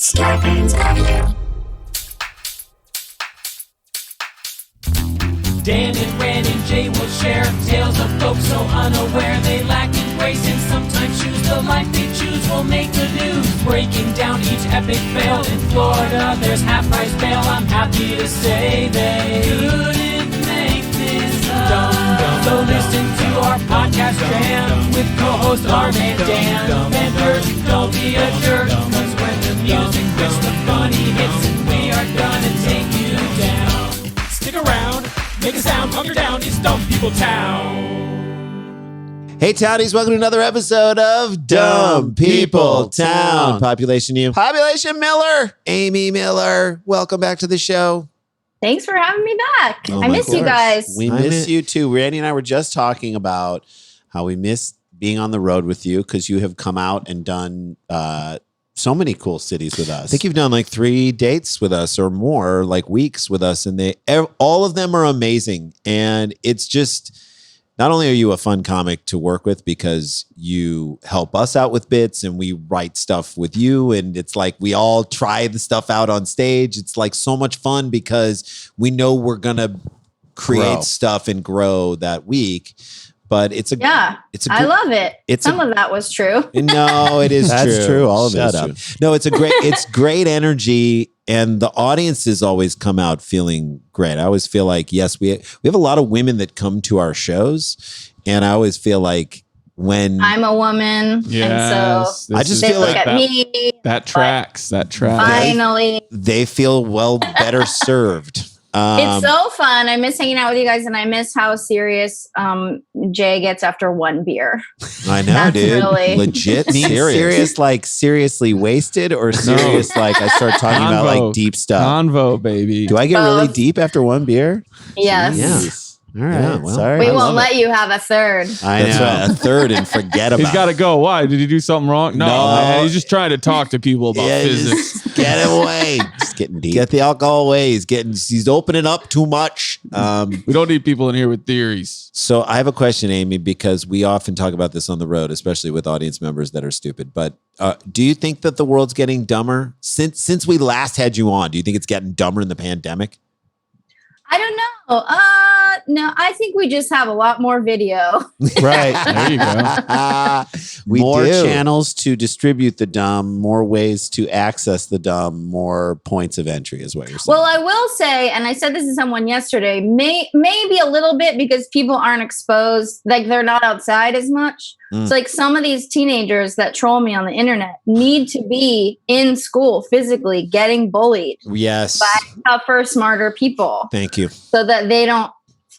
Scarpins Avenue. Dan and Ren and Jay will share tales of folks so unaware they lack in grace and sometimes choose the life they choose will make the news. Breaking down each epic fail in Florida, there's half price bail. I'm happy to say they couldn't make this up. So listen to our podcast jam with co-host Arm and Dan. Benders, don't be a jerk, cause when the music hits, the funny hits, and we are gonna take you down. Stick around. Make a sound, hunker down, it's Dumb People Town. Hey, Townies, welcome to another episode of Dumb People Town. Population you. Population Miller. Amy Miller, welcome back to the show. Thanks for having me back. Oh, I miss you guys. We miss you too. Randy and I were just talking about how we miss being on the road with you because you have come out and done so many cool cities with us. I think you've done like 3 dates with us or more, like weeks with us, and all of them are amazing. And it's just, not only are you a fun comic to work with because you help us out with bits and we write stuff with you, and it's like we all try the stuff out on stage. It's like so much fun because we know we're gonna create stuff and grow that week. But I love it. Some of that was true. No, it is That's true. true. All of Shut it up. is true. No, it's great energy, and the audiences always come out feeling great. I always feel like, yes, we have a lot of women that come to our shows, and I always feel like when I'm a woman, and so I just they feel look like at me. That tracks. Finally, they feel better served. it's so fun. I miss hanging out with you guys, and I miss how serious Jay gets after one beer. I know, That's dude. really- Legit serious, like seriously wasted, or serious like I start talking about like deep stuff. Convo, baby. Do I get really Both. deep after one beer? Yes. Yeah. All right. Yeah, well, Sorry. We I won't love let you have a third. I know. That's right. A third and forget about He's got to go. Why? Did he do something wrong? No, No. man. He's just trying to talk to people about physics. Just get it away. Just getting deep. Get the alcohol away. He's opening up too much. We don't need people in here with theories. So I have a question, Amy, because we often talk about this on the road, especially with audience members that are stupid. But do you think that the world's getting dumber since we last had you on? Do you think it's getting dumber in the pandemic? I don't know. No, I think we just have a lot more video. Right. There you go. More do. channels to distribute the dumb, more ways to access the dumb, more points of entry is what you're saying. Well, I will say, and I said this to someone yesterday, maybe a little bit because people aren't exposed, like they're not outside as much. It's like some of these teenagers that troll me on the internet need to be in school physically getting bullied Yes. by tougher, smarter people Thank you. so that they don't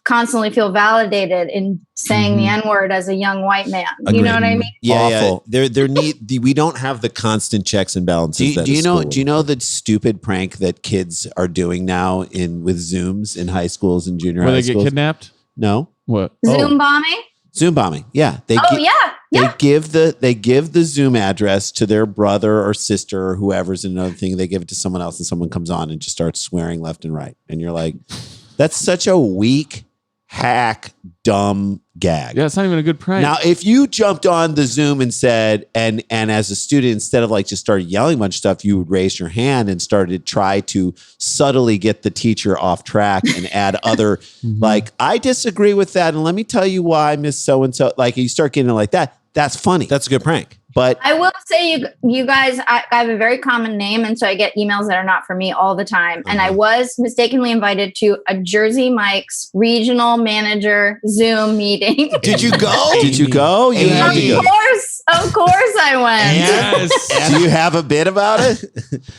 constantly feel validated in saying the N-word as a young white man. You know what I mean? Yeah, Awful. yeah. We don't have the constant checks and balances. Do you know the stupid prank that kids are doing now with Zooms in high schools and junior Where high they get schools? kidnapped? No. What? Zoom bombing? Zoom bombing. Yeah. Yeah. They give the Zoom address to their brother or sister or whoever's in another thing. They give it to someone else and someone comes on and just starts swearing left and right. And you're like, that's such a weak, hack, dumb gag. Yeah, it's not even a good prank. Now, if you jumped on the Zoom and said, and as a student, instead of like just started yelling a bunch of stuff, you would raise your hand and started try to subtly get the teacher off track and add other, like, I disagree with that. And let me tell you why, Miss So-and-so. Like, you start getting it like that. That's funny. That's a good prank. But I will say you guys, I have a very common name. And so I get emails that are not for me all the time. And I was mistakenly invited to a Jersey Mike's regional manager Zoom meeting. Did you go? did you go? You had to go. Of course I went. Yes. Do you have a bit about it?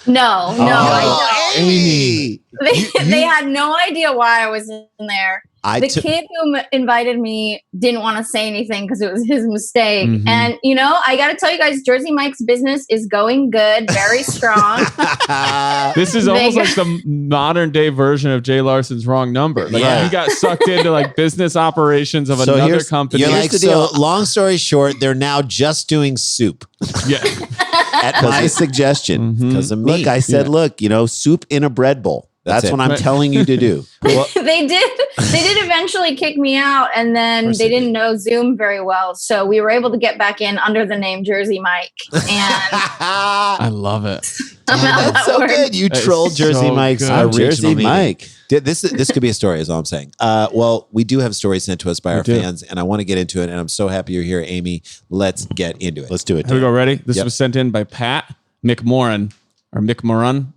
No, I don't. Amy. They had no idea why I was in there. The kid who invited me didn't want to say anything because it was his mistake. And, I got to tell you guys, Jersey Mike's business is going good, very strong. This is almost like the modern day version of Jay Larson's Wrong Number. Like he got sucked into like business operations of another company. You're like, so long story short, they're now just doing soup. Yeah. At my suggestion. Because of me. Look, I said, look, soup in a bread bowl. That's it. what I'm telling you to do. Well, They did eventually kick me out, and then course they they didn't know Zoom very well, so we were able to get back in under the name Jersey Mike. And I love it. somehow that's that so worked. good. You That is trolled Jersey so Mike's good. original Jersey meaning. Mike. This could be a story, is all I'm saying. Well, we do have stories sent to us by our do. fans, and I want to get into it. And I'm so happy you're here, Amy. Let's get into it. Let's do it. Here we go. Ready? This Yep. was sent in by Pat McMoran or Mick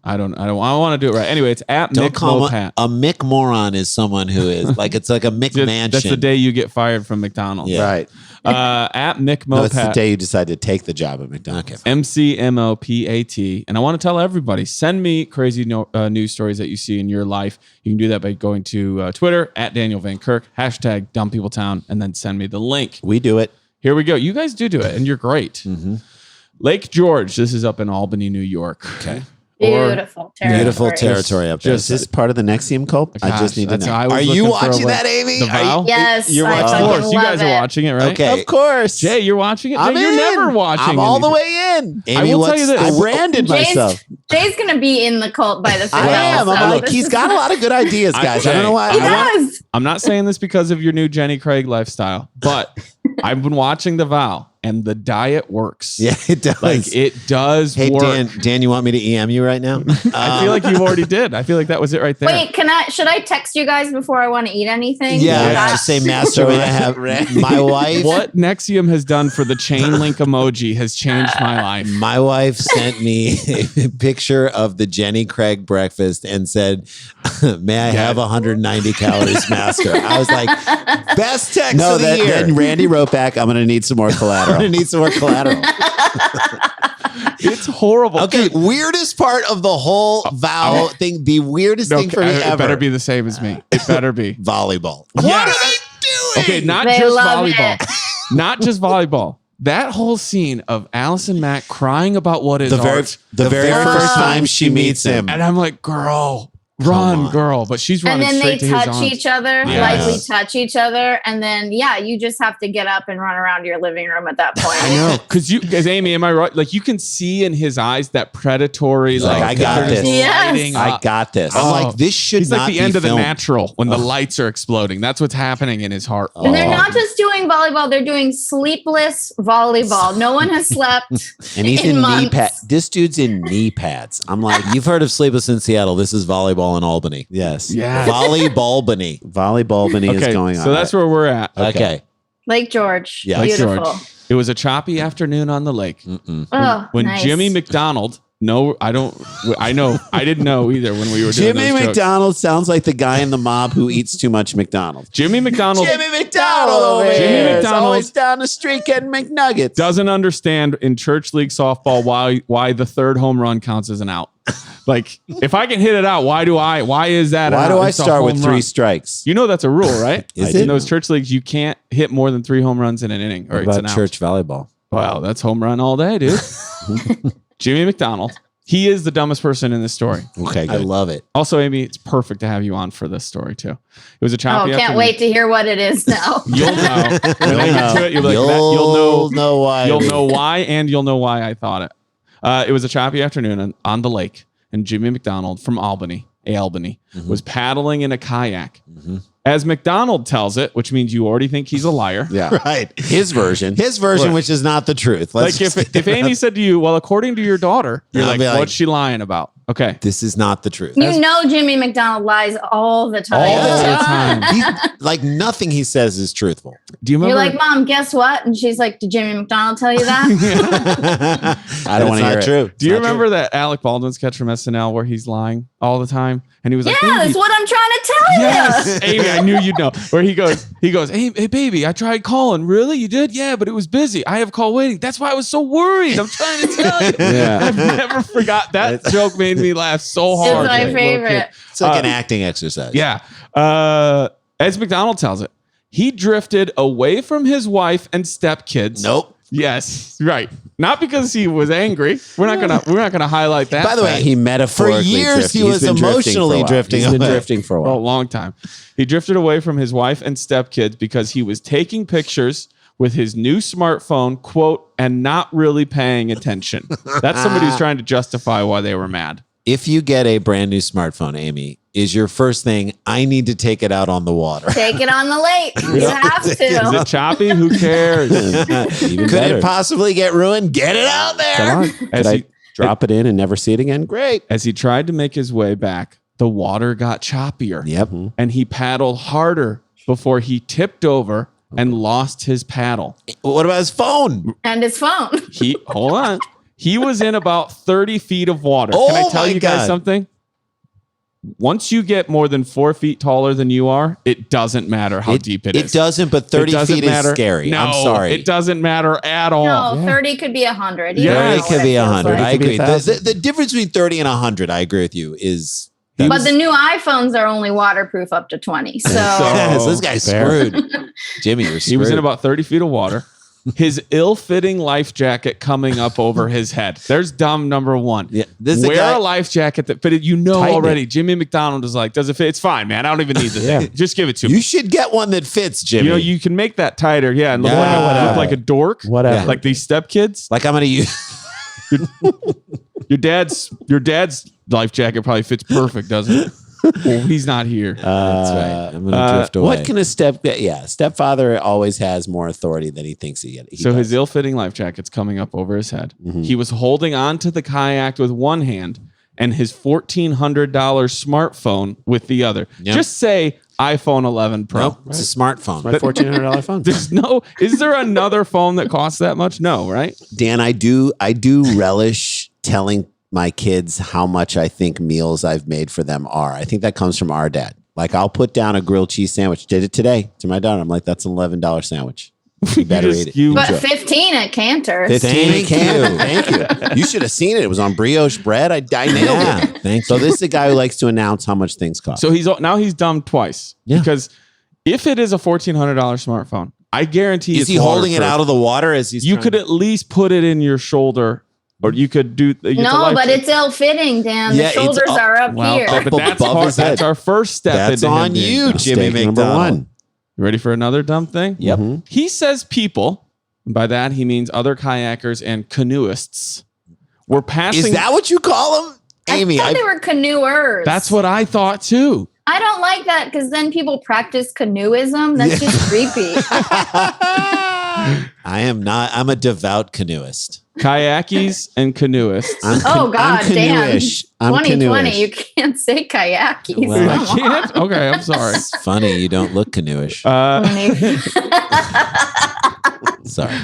I don't want to do it right. Anyway, it's at Don't Mick call him Mopat. a Mick moron. Is someone who is like it's like a Mick mansion. That's the day you get fired from McDonald's. Yeah. Right. At Mick No, it's the Mopat. day you decide to take the job at McDonald's. Okay. MCMOPAT. And I want to tell everybody, send me crazy news stories that you see in your life. You can do that by going to Twitter at Daniel Van Kirk, hashtag Dumb People Town, and then send me the link. We do it. Here we go. You guys do it, and you're great. Lake George. This is up in Albany, New York. Okay. Beautiful territory. Beautiful territory up there. Is this part of the Nexium cult? I just need to know. I was Are you looking for watching a- that, Amy? The Are you- Vow? Yes, You're I watching- Of fucking course, you guys love are it. watching it, right? Okay. Of course. Jay, you're watching it. I'm Jay, you're in. never watching. I'm all the anything. way in. Amy, I will tell what's you this. I the- branded myself. Jay's gonna be in the cult by the I am. so I'm like, this he's is- got a lot of good ideas, guys. I don't know why. He I want- does. I'm not saying this because of your new Jenny Craig lifestyle, but I've been watching The Vow, and the diet works. Yeah, it does. Like it does Hey, work. Dan, you want me to EM you right now? I feel like you already did. I feel like that was it right there. Wait, should I text you guys before I want to eat anything? Yeah, Yeah. just say masturbate. I have my wife. What Nexium has done for the chain link emoji has changed my life. My wife sent me a picture of the Jenny Craig breakfast and said, "May I have 190 calories, master?" I was like, "Best text No, of the that, year." then Randy wrote back, I'm going to need some more I'm collateral. gonna need some more collateral. It's horrible. Okay, Dude, weirdest part of the whole vow thing. The weirdest no, thing for me it ever. better be the same as me. It better be. volleyball. Yes. What are they doing? Okay, not They just love volleyball. it. Not just volleyball. That whole scene of Allison Mack crying about what is the very, art. the very first time she meets him. And I'm like, girl, run, on. girl. But she's And running then they straight to his touch arms. each other, Yes. lightly touch each other, and then you just have to get up and run around your living room at that point. I know, because Amy, am I right? Like you can see in his eyes that predatory, Like, I got they're just this. Yes. lighting I up. got this. I'm Oh. like, this should He's not like the be end of the filmed. natural when the lights are exploding. That's what's happening in his heart. And they're not just doing volleyball; they're doing sleepless volleyball. No one has slept. And he's in in knee months. pads. This dude's in knee pads. I'm like, You've heard of Sleepless in Seattle. This is volleyball in Albany. yes. Yeah. Volleyball Albany. Volleyball Albany is Okay, going on. so that's where we're at. Okay. Lake George, Yeah. Lake beautiful. George. It was a choppy afternoon on the lake. Oh, When nice. Jimmy McDonald, I didn't know either when we were doing Jimmy those jokes. McDonald sounds like the guy in the mob who eats too much McDonald's. Jimmy McDonald McDonald over Jimmy here is McDonald- always down the street getting McNuggets. doesn't understand in church league softball why the third home run counts as an out. Like if I can hit it out, why is that? Why an do out? I It's a start with home 3 run. strikes? You know that's a rule, right? Is In it? those church leagues, you can't hit more than 3 home runs in an inning, or What it's about an out. church volleyball? Wow, that's home run all day, dude. Jimmy McDonald. He is the dumbest person in this story. Okay, I good. love it. Also, Amy, it's perfect to have you on for this story too. It was a Oh, choppy. can't afternoon. wait to hear what it is now. You'll know when I get to it. You'll be like, You'll you'll know why. know why, and you'll know why I thought it. It was a choppy afternoon on the lake, and Jimmy McDonald from Albany was paddling in a kayak. As McDonald tells it, which means you already think he's a liar. Yeah. Right. His version. His version, Right. which is not the truth. Like if Amy said to you, well, according to your daughter, you're I'll like, be like- what's she lying about? Okay. this is not the truth. You know Jimmy McDonald lies all the time. All the time. He's, like nothing he says is truthful. Do you You're remember? like, Mom, guess what? And she's like, did Jimmy McDonald tell you that? I don't want to hear it. true. Do you remember that Alec Baldwin sketch from SNL where he's lying all the time? And he was Yeah, like, that's "Baby." what I'm trying to tell you. Yes, Amy, I knew you'd know. Where he goes, hey, baby, I tried calling. Really? You did? Yeah, but it was busy. I have call waiting. That's why I was so worried. I'm trying to tell you. Yeah. I've never forgot that joke. Made me laugh so It's hard. my as a little kid. favorite. It's like an acting exercise. Yeah. As McDonald tells it, he drifted away from his wife and stepkids. Nope. Yes, right. Not because he was angry. We're not gonna highlight that. By the way, fact. He metaphorically For years, drifted. he He's was been drifting emotionally for a while. drifting He's been away. drifting for a for a while. long time. He drifted away from his wife and stepkids because he was taking pictures with his new smartphone, quote, and not really paying attention. That's somebody who's trying to justify why they were mad. If you get a brand new smartphone, Amy, is your first thing, I need to take it out on the water? Take it on the lake. You have Is to. it choppy? Who cares? Even Could better. it possibly get ruined? Get it out there. Come on. Could As I he- drop it in and never see it again? Great. As he tried to make his way back, the water got choppier. Yep. And he paddled harder before he tipped over and lost his paddle. What about his phone? And his phone. Hold on. He was in about 30 feet of water. Can I Oh tell my you guys God. something? Once you get more than 4 feet taller than you are, it doesn't matter how deep it is. It doesn't, but 30 feet is scary. No, I'm sorry. it doesn't matter at all. No, 30 could be 100. Yeah, It could be 100. I It could be agree. 1,000. The difference between 30 and 100, I agree with you, is But the new iPhones are only waterproof up to 20. So Yes, this guy's fair. screwed. Jimmy, you're screwed. He was in about 30 feet of water. His ill-fitting life jacket coming up over his head. There's dumb number one. Yeah, this is the Wear guy- a life jacket that fitted. You know Tighten already. it. Jimmy McDonald is like, does it fit? It's fine, man. I don't even need this. Yeah. Just give it to me. You should get one that fits, Jimmy. You know, you can make that tighter. Yeah, and look, Yeah, look whatever. like a dork. Whatever. Like these stepkids. like I'm going to use. Your dad's life jacket probably fits perfect, doesn't it? Well, he's not here. That's right. I'm going to drift away. What can a stepfather always has more authority than he thinks he So does. his ill-fitting life jacket's coming up over his head. He was holding on to the kayak with one hand and his $1,400 smartphone with the other. Yep. Just say iPhone 11 Pro. Nope, it's a smartphone. my $1,400 phone. There's no. Is there another phone that costs that much? No, right? Dan, I do relish telling my kids how much I think meals I've made for them are. I think that comes from our dad. Like I'll put down a grilled cheese sandwich. Did it today to my daughter. I'm like, that's an $11 sandwich. You better eat it. but 15 at Cantor's. 15 Thank can. you. Thank you. You should have seen it. It was on brioche bread. I nailed Yeah, it. thank So you. this is a guy who likes to announce how much things cost. So he's dumb twice. Yeah. Because if it is a $1,400 smartphone, I guarantee Is it's he holding it waterproof. out of the water as he's You trying could to- at least put it in your shoulder, or you could do. No, but it's ill-fitting, Dan. Yeah, The it's shoulders up- are up well, here. but that's above his head. that's our first step. That's into him on being you, dumb. Jimmy Mistake number McDonald. one. You ready for another dumb thing? Yep. Mhm. He says people, and by that he means other kayakers and canoeists, were passing. Is that what you call him? Amy, I thought they were canoers. That's what I thought too. I don't like that because then people practice canoeism. That's just creepy. I am not. I'm a devout canoeist. Kayakis and canoeists. Oh, God, I'm Dan. canoeish. I'm 2020, canoeish. you can't say kayakis. Well, I Come on. can't. Okay, I'm sorry. It's funny you don't look canoeish. Sorry.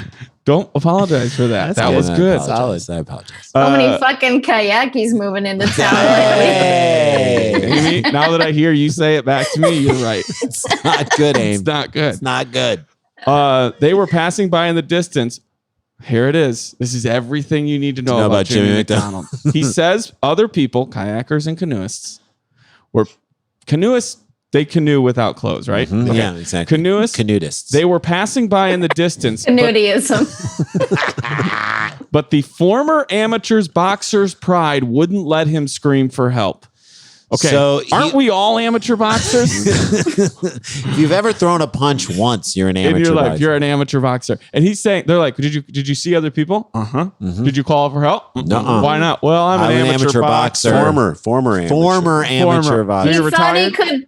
Don't apologize for that. That's That good. was I good. apologize. I apologize. So many Uh, fucking kayakis moving into town lately. Hey. Amy, now that I hear you say it back to me, you're right. It's not good, Aim. It's not good. It's not good. They were passing by in the distance. Here it is. This is everything you need to know about Jimmy McDonald. He says other people, kayakers and canoeists, were canoeists. They canoe without clothes, right? Mhm. Okay. Yeah, exactly. Canoeists. Canoeists. They were passing by in the distance, Canoeism. but the former amateur's boxer's pride wouldn't let him scream for help. Okay, So aren't we all amateur boxers? if you've ever thrown a punch once, you're an In amateur. your life, boxer. you're an amateur boxer, and he's saying, "They're like, did you see other people? Did you call for help? Nuh-uh. Why not? Well, I'm an amateur boxer. Former amateur. Former amateur Former. boxer. He You're thought he retired? could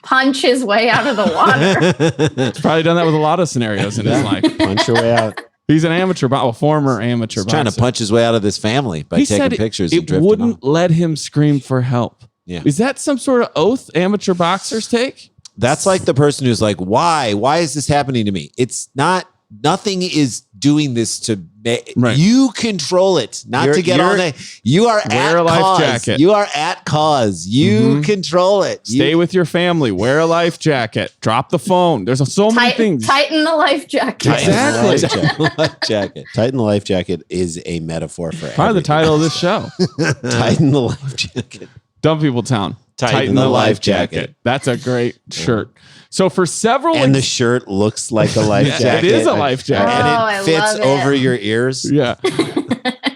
punch his way out of the water. He's probably done that with a lot of scenarios in his life. Punch your way out. He's an amateur, former amateur He's boxer. trying to punch his way out of this family by He taking said pictures and it drifting wouldn't off. let him scream for help. Yeah. Is that some sort of oath amateur boxers take? That's like the person who's like, why? Why is this happening to me? It's not, nothing is doing this to me. Right. You control it, not You're- to get you're- on the, you are Wear at a life cause. jacket. You are at cause. You control it. Stay with your family. Wear a life jacket. Drop the phone. There's so many things. Tighten the life jacket. Exactly. life jacket. Tighten the life jacket is a metaphor for Probably the everything. title of this show. Tighten the life jacket. Dumb People Town. Tighten the life jacket. That's a great shirt. So for several And the shirt looks like a life Yeah, jacket. it is a life jacket. And Oh, I it fits love it. over your ears. Yeah.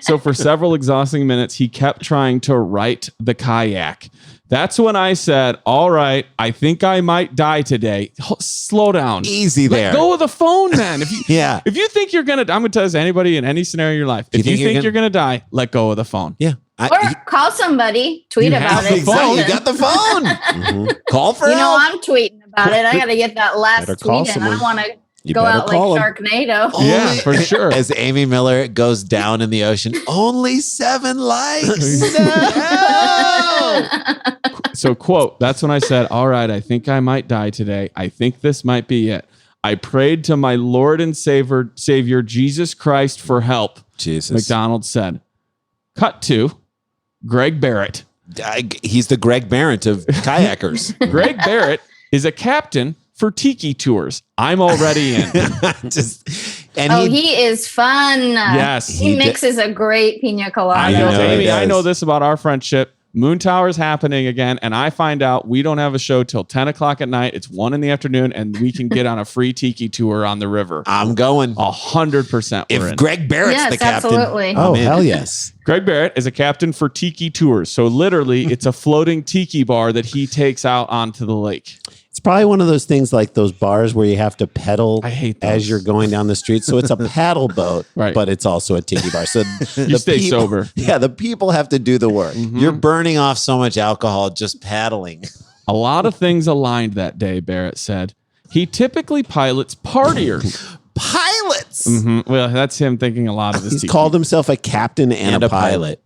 So for several exhausting minutes, he kept trying to right the kayak. That's when I said, all right, I think I might die today. Slow down. Easy there. Let go of the phone, man. If you, Yeah. If you think you're going to, I'm going to tell this to anybody in any scenario in your life. If you think you're going to die, let go of the phone. Yeah. Or call somebody, tweet You about have it. the phone. something. You got the phone. Call for You know, help. I'm tweeting about it. I got to get that last Better call tweet in. I someone. don't want to You go better out like call 'em. Sharknado. Yeah, for sure. As Amy Miller goes down in the ocean, only 7 likes. So, quote, that's when I said, all right, I think I might die today. I think this might be it. I prayed to my Lord and Savior Jesus Christ for help. Jesus. McDonald said. Cut to Greg Barrett. He's the Greg Barrett of kayakers. Greg Barrett is a captain for tiki tours. I'm already in. He is fun. Yes. He mixes a great pina colada. I know, know he Amy, I does. know this about our friendship. Moon Tower is happening again, and I find out we don't have a show till 10 o'clock at night. It's 1 p.m, and we can get on a free tiki tour on the river. I'm going. 100% we're in. If Greg Barrett's Yes, the captain. absolutely. Oh, I'm in. hell yes. Greg Barrett is a captain for tiki tours. So literally, it's a floating tiki bar that he takes out onto the lake. It's probably one of those things like those bars where you have to pedal I hate those. as you're going down the street. So it's a paddle boat, Right. but it's also a tiki bar. So You stay sober. Yeah, the people have to do the work. You're burning off so much alcohol just paddling. A lot of things aligned that day, Barrett said. He typically pilots partiers. Pilots. Well, that's him thinking a lot of his He's tiki. called himself a captain and a pilot.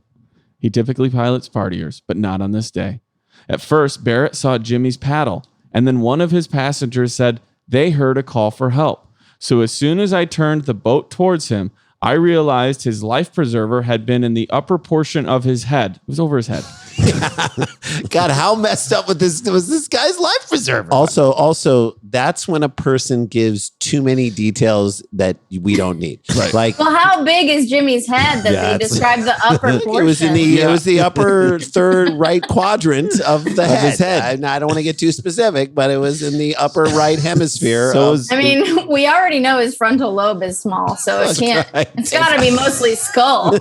He typically pilots partiers, but not on this day. At first, Barrett saw Jimmy's paddle, and then one of his passengers said they heard a call for help. So as soon as I turned the boat towards him, I realized his life preserver had been in the upper portion of his head. It was over his head. God, how messed up with this was this guy's life preserver? Also, that's when a person gives too many details that we don't need. Right. Like Well, how big is Jimmy's head that Yeah, they it's- described the upper portion? it was the upper third right quadrant of the head. his head. I don't want to get too specific, but it was in the upper right hemisphere. So of- is- I mean, we already know his frontal lobe is small, so it can't. right. It's got to be mostly skull.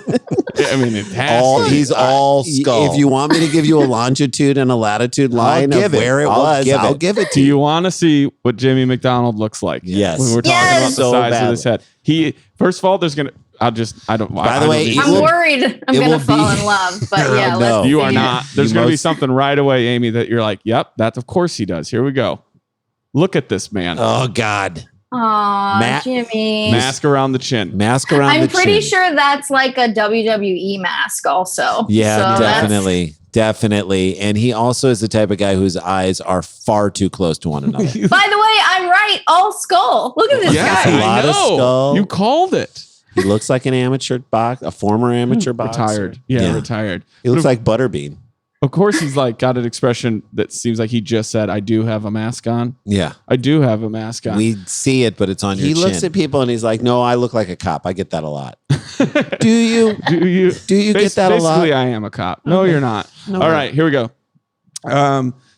I mean, it has all to be. he's all skull. If you want me to give you a longitude and a latitude line give of it. where it I'll was, give I'll it. give it to Do you. you want to see what Jimmy McDonald looks like? Yes. When we're talking Yes. about the So size of his head. He, first of all, there's going to, I don't. By the way, I'm will- worried I'm it going will to fall be- in love, but yeah, No. let's you see are it. not. There's You going to be most- something right away, Amy, that you're like, yep, that's of course he does. Here we go. Look at this man. Oh God. Aw, Matt- Jimmy. Mask around the chin. Mask around I'm the pretty chin. sure that's like a WWE mask, also. Yeah, So that's- definitely. Definitely. And he also is the type of guy whose eyes are far too close to one another. By the way, I'm right. All skull. Look at this Yeah, guy. a lot I of know. skull. You called it. He looks like an amateur a former amateur boxer. Retired. Yeah, Yeah. retired. He looks like Butterbean. Of course, he's like got an expression that seems like he just said, "I do have a mask on. Yeah. I do have a mask on." We see it, but it's on your He chin. looks at people and he's like, "No, I look like a cop. I get that a lot." Do you? Do you? Do you get that a lot? Basically, I am a cop. No, you're not. All right, here we go.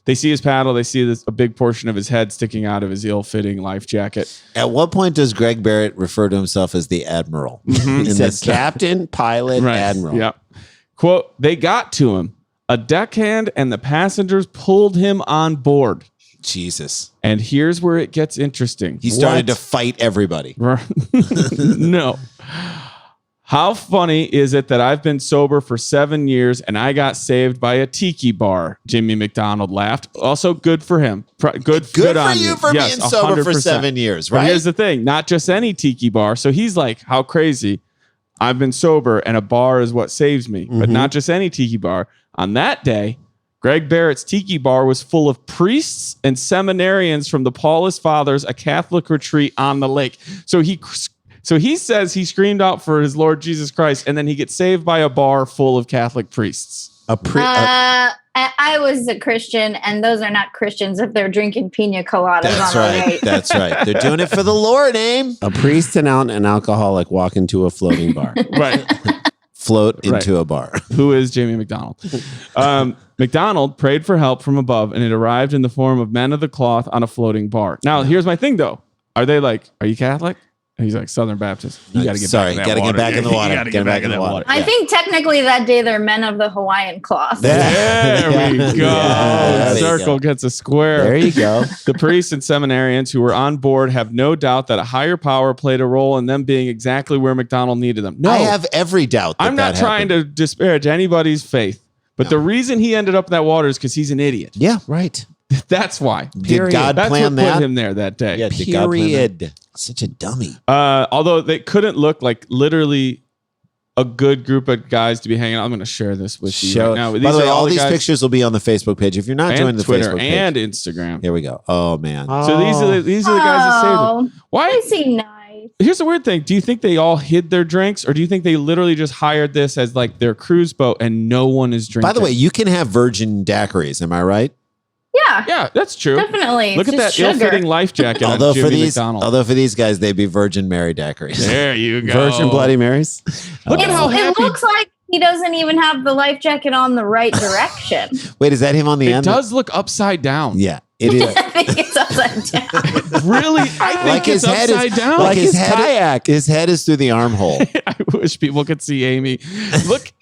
They see his paddle. They see a big portion of his head sticking out of his ill-fitting life jacket. At what point does Greg Barrett refer to himself as the Admiral? He says captain, pilot, admiral. Yep. Quote, they got to him. A deckhand and the passengers pulled him on board. Jesus. And here's where it gets interesting. He started to fight everybody. No. How funny is it that I've been sober for 7 years and I got saved by a tiki bar? Jimmy McDonald laughed. Also, good for him. Good for on you for Yes, being sober for 100%. 7 years, But right? here's the thing, not just any tiki bar. So he's like, how crazy. I've been sober and a bar is what saves me, but not just any tiki bar. On that day, Greg Barrett's tiki bar was full of priests and seminarians from the Paulist Fathers, a Catholic retreat on the lake. So he says he screamed out for his Lord Jesus Christ, and then he gets saved by a bar full of Catholic priests. I was a Christian, and those are not Christians if they're drinking pina coladas That's on the right. lake. That's right. They're doing it for the Lord, aim. A priest and an alcoholic walk into a floating bar. Right. Float into a bar. Who is Jamie McDonald? McDonald prayed for help from above, and it arrived in the form of men of the cloth on a floating bar. Now, here's my thing, though. Are they like, are you Catholic? He's like, Southern Baptist. You got to get Sorry, back gotta in get that back in the water. You got to get back in that water. I think technically that day they're men of the Hawaiian cloth. There we go. There you Circle go. gets a square. There you go. The priests and seminarians who were on board have no doubt that a higher power played a role in them being exactly where McDonald needed them. No, I have every doubt. I'm not trying to disparage anybody's faith, but the reason he ended up in that water is because he's an idiot. Yeah, right. That's why. Did God That's plan what that? put him there that day. Yeah, did God plan that? Period. Such a dummy. Although they couldn't look like literally a good group of guys to be hanging out. I'm going to share this with you right now. By the way, all these guys, pictures will be on the Facebook page. If you're not joining and the Twitter Facebook page, and Instagram. here we go. Oh man. So these are the guys that saved it. Why? They seem nice. Here's the weird thing. Do you think they all hid their drinks, or do you think they literally just hired this as like their cruise boat and no one is drinking? By the way, you can have virgin daiquiris. Am I right? Yeah. Yeah, that's true. Definitely. Look It's at that just sugar. ill-fitting life jacket although on for Jimmy these, McDonald. although for these guys, they'd be Virgin Mary daiquiris. There you go. Virgin Bloody Marys. Look at how It happy. looks like he doesn't even have the life jacket on the right direction. Wait, is that him on the It end? does look upside down. Yeah, it is. I think it's upside down. Really? I think Like it's his head upside is down. like his head. kayak. His head is through the armhole. I wish people could see Amy.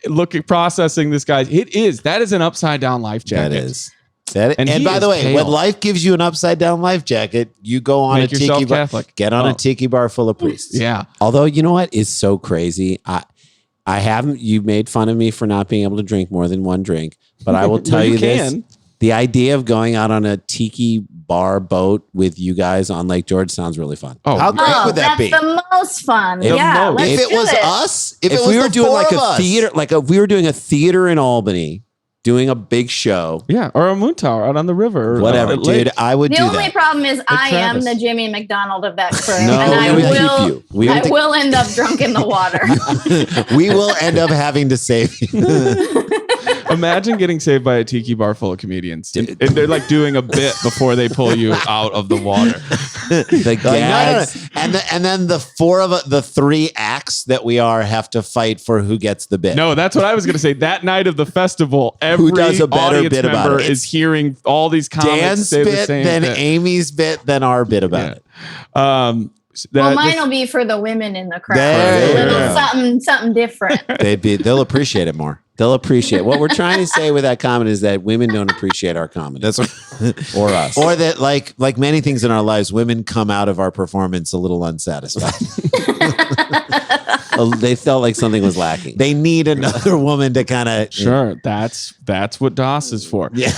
Look at processing this guy. That is an upside down life jacket. That is. And he by is the way, pale. when life gives you an upside down life jacket, you go on Make a yourself tiki bar. Catholic. Get on Oh. a tiki bar full of priests. Yeah. Although you know what is so crazy, I haven't. You made fun of me for not being able to drink more than one drink, but I will tell you this: can. the idea of going out on a tiki bar boat with you guys on Lake George sounds really fun. Oh, how great Oh, would that that's be? the most fun. If- yeah. most. Let's If it do was it. us, if If it we was were the doing four like of a us. theater, like if we were doing a theater in Albany, doing a big show. Yeah, or a moon tower out on the river. Or whatever, at lake. dude, I would The do only that. problem is I am Travis. the Jimmy McDonald of that crew. No, and I we would keep will, you. We would I take- will end up drunk in the water. We will end up having to save you. Imagine getting saved by a tiki bar full of comedians. And they're like doing a bit before they pull you out of the water. The no, no. gags. And then the the three acts that we have to fight for who gets the bit. No, that's what I was going to say. That night of the festival, every does a better audience bit about member it? is hearing all these comics Dan's say the bit, same then bit. Amy's bit, then our bit about Yeah. it. Well, mine will be for the women in the crowd. There A little you go. something different. They'll appreciate it more. They'll appreciate what we're trying to say with that comment is that women don't appreciate our comedy. That's what, or us. Or that like many things in our lives, women come out of our performance a little unsatisfied. They felt like something was lacking. They need another woman to kind of Sure, that's what DOS is for. Yeah.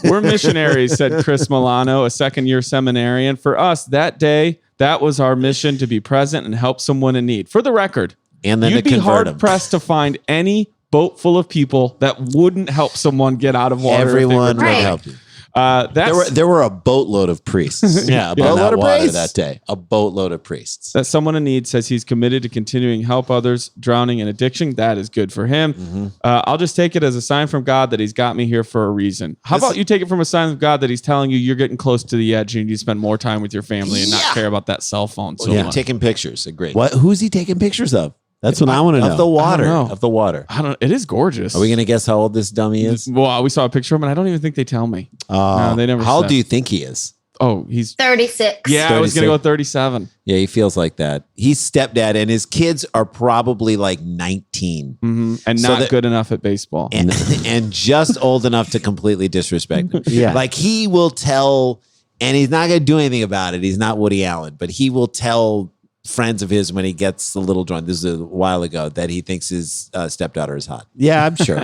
We're missionaries, said Chris Milano, a second-year seminarian. For us, that day, that was our mission to be present and help someone in need. For the record, and then you'd to be convert them. hard-pressed to find any boat full of people that wouldn't help someone get out of water. if they were Everyone would Right. help you. That's There were a boatload of priests. Yeah, a on boatload that of water priests. that day. A boatload of priests. that someone in need says he's committed to continuing to help others drowning in addiction. That is good for him. Mm-hmm. I'll just take it as a sign from God that he's got me here for a reason. How about you take it from a sign of God that he's telling you you're getting close to the edge and you need to spend more time with your family and not care about that cell phone so Yeah, much. taking pictures. Great. What? Who's he taking pictures of? That's what I want to know. Of the water. I don't know. Of the water. I don't. It is gorgeous. Are we going to guess how old this dummy is? Well, we saw a picture of him, and I don't even think they tell me. No, they never. How old said. do you think he is? Oh, he's 36. yeah. I was gonna 36. go 37. Yeah, he feels like that. He's stepdad, and his kids are probably like 19 And So not that- good enough at baseball. and just old enough to completely disrespect him. Yeah. Like he will tell, and he's not going to do anything about it. He's not Woody Allen, but he will tell friends of his when he gets a little drunk. This is a while ago that he thinks his stepdaughter is hot. Yeah, I'm sure.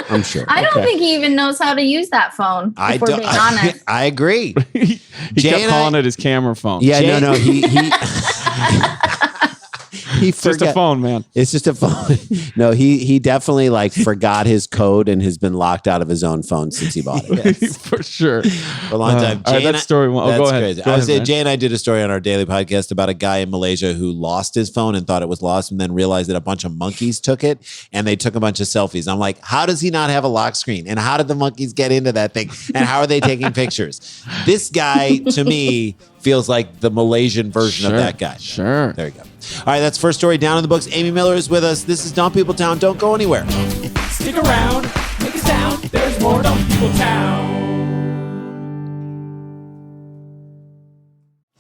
I'm sure. I don't think he even knows how to use that phone. If we're being honest. I agree. he Jay kept and calling I- it his camera phone. Yeah, Jay- no, he he It's just a forgot. phone, man. It's just a phone. No, he definitely like forgot his code and has been locked out of his own phone since he bought it. For sure. For a long time. all right, Jay that and I- story. Oh, That's go ahead. crazy. Go ahead, man. Jay and I did a story on our daily podcast about a guy in Malaysia who lost his phone and thought it was lost and then realized that a bunch of monkeys took it and they took a bunch of selfies. I'm like, how does he not have a lock screen? And how did the monkeys get into that thing? And how are they taking pictures? This guy, to me, feels like the Malaysian version of that guy. Sure. There you go. All right, that's first story down in the books. Amy Miller is with us. This is Dumb People Town. Don't go anywhere. Stick around, make a sound. There's more Dumb People Town.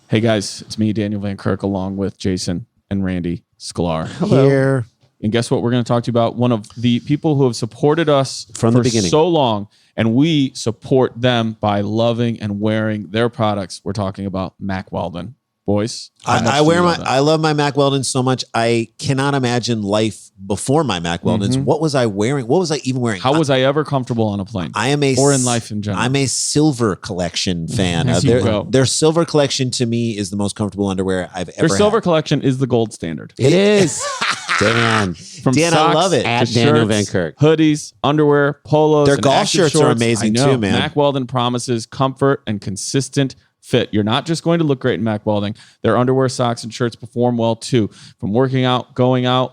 Hey guys, it's me, Daniel Van Kirk, along with Jason and Randy Sklar. Here. And guess what? We're going to talk to you about one of the people who have supported us From the beginning. so long, and we support them by loving and wearing their products. We're talking about Mack Weldon. Boys, I love my Mack Weldon so much. I cannot imagine life before my Mack Weldons. What was I wearing? What was I even wearing? How was I ever comfortable on a plane? Or in life in general? I'm a Silver Collection fan. Their Silver Collection to me is the most comfortable underwear I've ever Their Silver had. Collection is the gold standard. It is. Dan, From Dan, socks I love it. At to Daniel shirts, Van Kirk. hoodies, underwear, polos. Their and golf active shirts are shorts. amazing I know. too, man. Mack Weldon promises comfort and consistent fit. You're not just going to look great in Mack Weldon. Their underwear, socks, and shirts perform well too. From working out,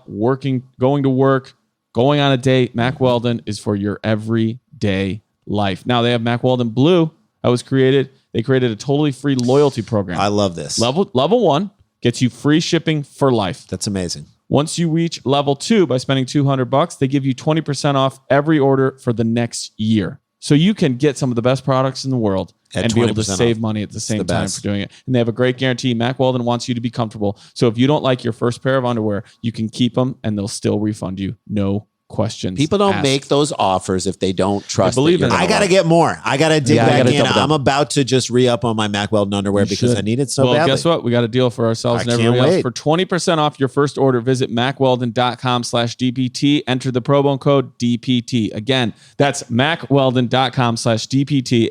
working, going to work, going on a date, Mack Weldon is for your everyday life. Now they have Mack Weldon Blue that was created. They created a totally free loyalty program. I love this. Level 1 gets you free shipping for life. That's amazing. Once you reach level 2 by spending $200, they give you 20% off every order for the next year. So you can get some of the best products in the world At and be able to 20% save off. money at the same time best. for doing it. And they have a great guarantee. Mack Weldon wants you to be comfortable. So if you don't like your first pair of underwear, you can keep them and they'll still refund you. No questions. People don't asked. make those offers if they don't trust. believe that in you're it. I gonna got to get more. I got to dig Yeah, I back gotta in. double down. I'm about to just re-up on my Mack Weldon underwear because should. I need it so Well, badly. guess what? We got a deal for ourselves I and everybody can't else. wait. For 20% off your first order, visit mackweldon.com/DPT. Enter the promo code DPT. Again, that's mackweldon.com/DPT.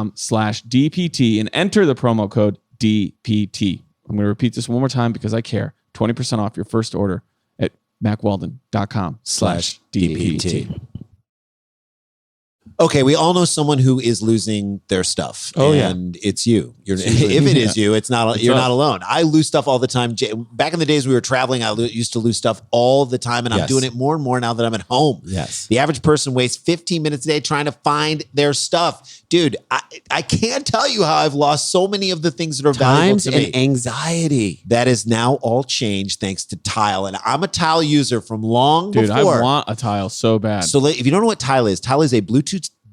mackweldon.com/DPT and enter the promo code DPT. I'm going to repeat this one more time because I care. 20% off your first order at mackweldon.com/DPT. Okay, we all know someone who is losing their stuff. Oh, yeah. And it's you. If it is you, it's not. You're us. not alone. I lose stuff all the time. Back in the days we were traveling, I used to lose stuff all the time, and I'm Yes. doing it more and more now that I'm at home. Yes. The average person wastes 15 minutes a day trying to find their stuff. Dude, I can't tell you how I've lost so many of the things that are Times valuable to and me. anxiety. That is now all changed thanks to Tile. And I'm a Tile user from long Dude, I before. want a tile so bad. So if you don't know what Tile is a